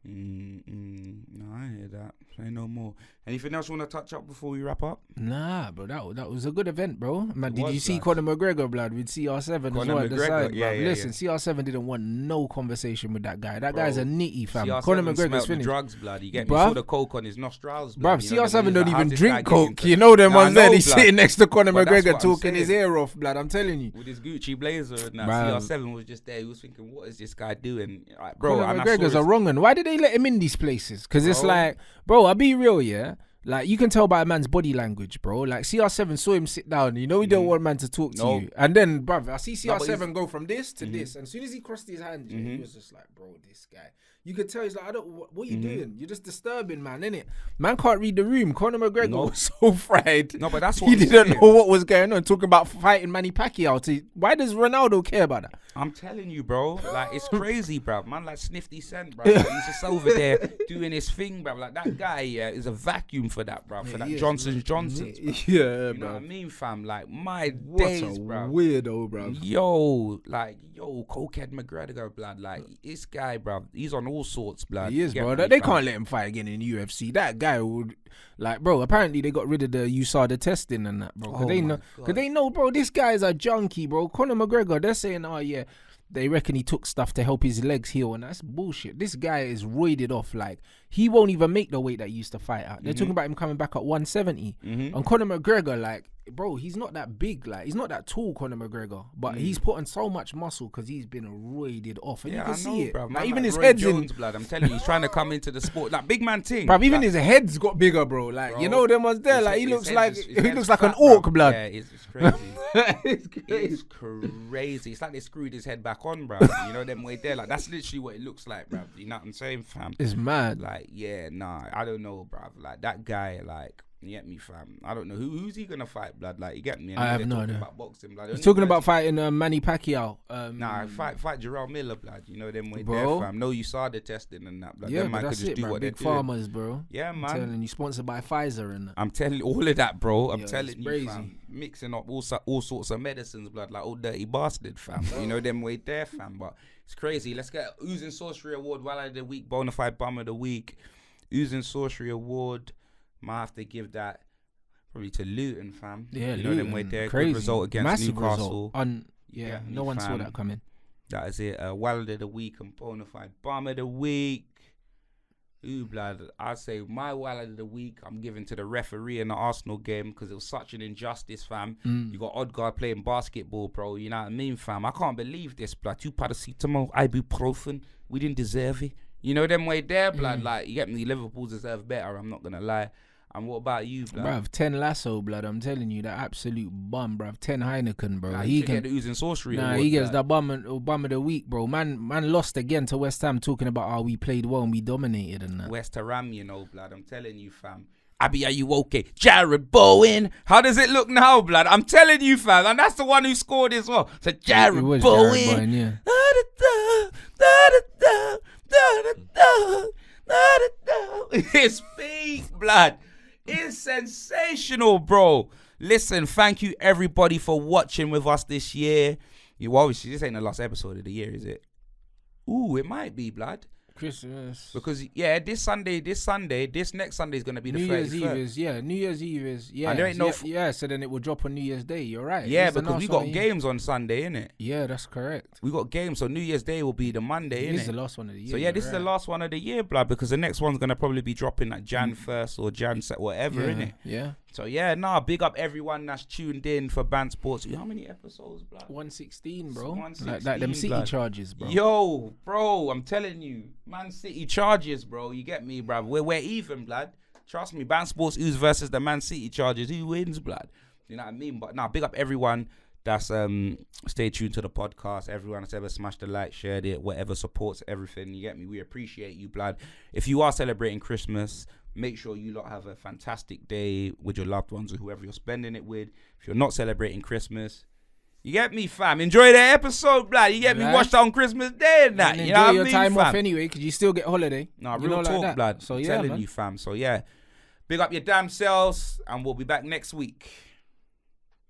No, I hear that. Say no more. Anything else you want to touch up before we wrap up? Nah, bro, that was a good event, bro. Man, did you see Conor McGregor, blood, with CR7 as well at the side? Yeah, listen, CR7 didn't want no conversation with that guy. That guy's a nitty, fam. CR7 Conor McGregor's finished. Drugs, blood. You get me? Saw the coke on his nostrils, bruv. CR7 don't even drink coke. You You know them ones there. He's sitting next to Conor But that's McGregor what I'm talking his saying. ear off, blood. I'm telling you. With his Gucci blazer and that. Bruv. CR7 was just there. He was thinking, what is this guy doing? Like, bro, Conor McGregor's a wrong one. Why did they let him in these places? Because it's like, bro, I'll be real, yeah? Like, you can tell by a man's body language, bro. Like, CR7 saw him sit down. You know he don't want man to talk to you. And then, bruv, I see CR7 go from this to this. And as soon as he crossed his hand, he was just like, bro, this guy. You could tell he's like, what are you doing? You're just disturbing, man, innit? Man can't read the room. Conor McGregor was so fried. No, but that's what he didn't know what was going on. Talking about fighting Manny Pacquiao. Why does Ronaldo care about that? I'm telling you, bro. Like, it's crazy, bro. Man, like Snifty Cent, bro. Like, he's just over there doing his thing, bro. Like, that guy, is a vacuum for that, bro. For that Johnson Johnson's, bro. Yeah, you know bro. what I mean, fam? Like, my What days, a bro. weirdo, bro. Yo, cokehead McGregor, blood. Like, this guy, bro, he's on all sorts, blood. He is, bro. They can't let him fight again in UFC. That guy would, like, bro. Apparently they got rid of the USADA testing and that, bro. Because they know, bro. This guy's a junkie, bro. Conor McGregor. They're saying, oh yeah, they reckon he took stuff to help his legs heal, and that's bullshit. This guy is roided off. Like, he won't even make the weight that he used to fight at. They're talking about him coming back at 170. And Conor McGregor, like, bro, he's not that big. Like, he's not that tall, Conor McGregor, but he's put on so much muscle because he's been roided off, and you can see it. Bro. Like, even like his Roy head's Jones, in. blood. I'm telling you, he's trying to come into the sport, like big man thing. Bruv, even like, his head's got bigger, bro. Like, bro, you know them ones there. his Like, head- he his looks head's like just- his he head's looks like fat, an orc, bro. blood. Yeah, it's crazy. It's crazy. It's crazy. It's like they screwed his head back on, bro. You know them way there. Like, that's literally what it looks like, bro. You know what I'm saying, fam? It's mad. Like, yeah, nah, I don't know, bro. Like, that guy, like, you get me, fam? I don't know who's he gonna fight, blood. Like, you get me? I have no idea. About boxing, blood. He's talking about fighting Manny Pacquiao. Nah, fight Gerald Miller, blood. You know them way Bro. there, fam. No, you saw the testing and that, blood. Yeah, Them but man could that's just it, do bro. what they're Big doing. farmers, bro. Yeah, I'm man. telling you, sponsored by Pfizer and that. I'm telling all of that, bro. I'm Yeah, telling it's you, crazy. fam. Mixing up all sorts of medicines, blood, like old dirty bastard, fam. You know them way there, fam. But it's crazy. Let's get Oozing Sorcery Award, Walla of the Week, Bonafide Bum of the Week. Oozing Sorcery Award. Might have to give that probably to Luton, fam. Yeah, you know them way there. Crazy. Good result against Massive Newcastle. Result. Yeah, no one saw fam. that coming. That is it. Walla of the Week and Bonafide Bum of the Week. Ooh, blood. I'd say my Walla of the Week I'm giving to the referee in the Arsenal game because it was such an injustice, fam. You got Odegaard playing basketball, bro. You know what I mean, fam? I can't believe this, blood. 2 paracetamol, ibuprofen. We didn't deserve it. You know them way there, blood. Like, you get me? Liverpool deserve better. I'm not going to lie. And what about you, blood? Bruv, 10 Lasso, blood. I'm telling you, that absolute bum, bruv. 10 Heineken, bro. Nah, he you can get the oozing sorcery. Nah, award, he gets blood. the bum of the week, bro. Man lost again to West Ham, talking about how we played well and we dominated and that. West Ham, you know, blood. I'm telling you, fam. Abby, are you okay? Jared Bowen. How does it look now, blood? I'm telling you, fam. And that's the one who scored as well. So Jared It was Bowen. Jared Bowen, yeah. His feet, blood. It's sensational, bro. Listen, thank you everybody for watching with us this year. You obviously, this ain't the last episode of the year, is it? Ooh, it might be, blood. Christmas. Because yeah, this next Sunday is gonna be the New 31st. Year's Eve is, yeah. New Year's Eve is, yeah. And there ain't no yeah, so then it will drop on New Year's Day. You're right. Yeah, It's the because we last got one of the year. games on Sunday, innit? Yeah, that's correct. We got games, so New Year's Day will be the Monday, This is innit? the last one of the year. So yeah, this is the last one of the year, blood, because the next one's gonna probably be dropping like Jan 1st or Jan set, whatever, innit? Yeah. So yeah, big up everyone that's tuned in for Bants Sports. How many episodes, blood? 116, bro. 116, like them City blood. charges, bro. Yo, bro, I'm telling you, Man City charges, bro. You get me, bruv? We're even, blood. Trust me, Bants Sports Ooze versus the Man City charges. Who wins, blood? You know what I mean? But big up everyone that's stay tuned to the podcast. Everyone that's ever smashed the like, shared it, whatever, supports everything. You get me? We appreciate you, blood. If you are celebrating Christmas, make sure you lot have a fantastic day with your loved ones or whoever you're spending it with. If you're not celebrating Christmas, you get me, fam. Enjoy the episode, blood. You get me? Right. Watch that on Christmas Day and that. And You know what I enjoy your mean, time fam? off anyway, because you still get holiday. Nah, You real know, talk, like that. blood. So I'm yeah, telling man. you, fam. So yeah, big up your damn selves, and we'll be back next week.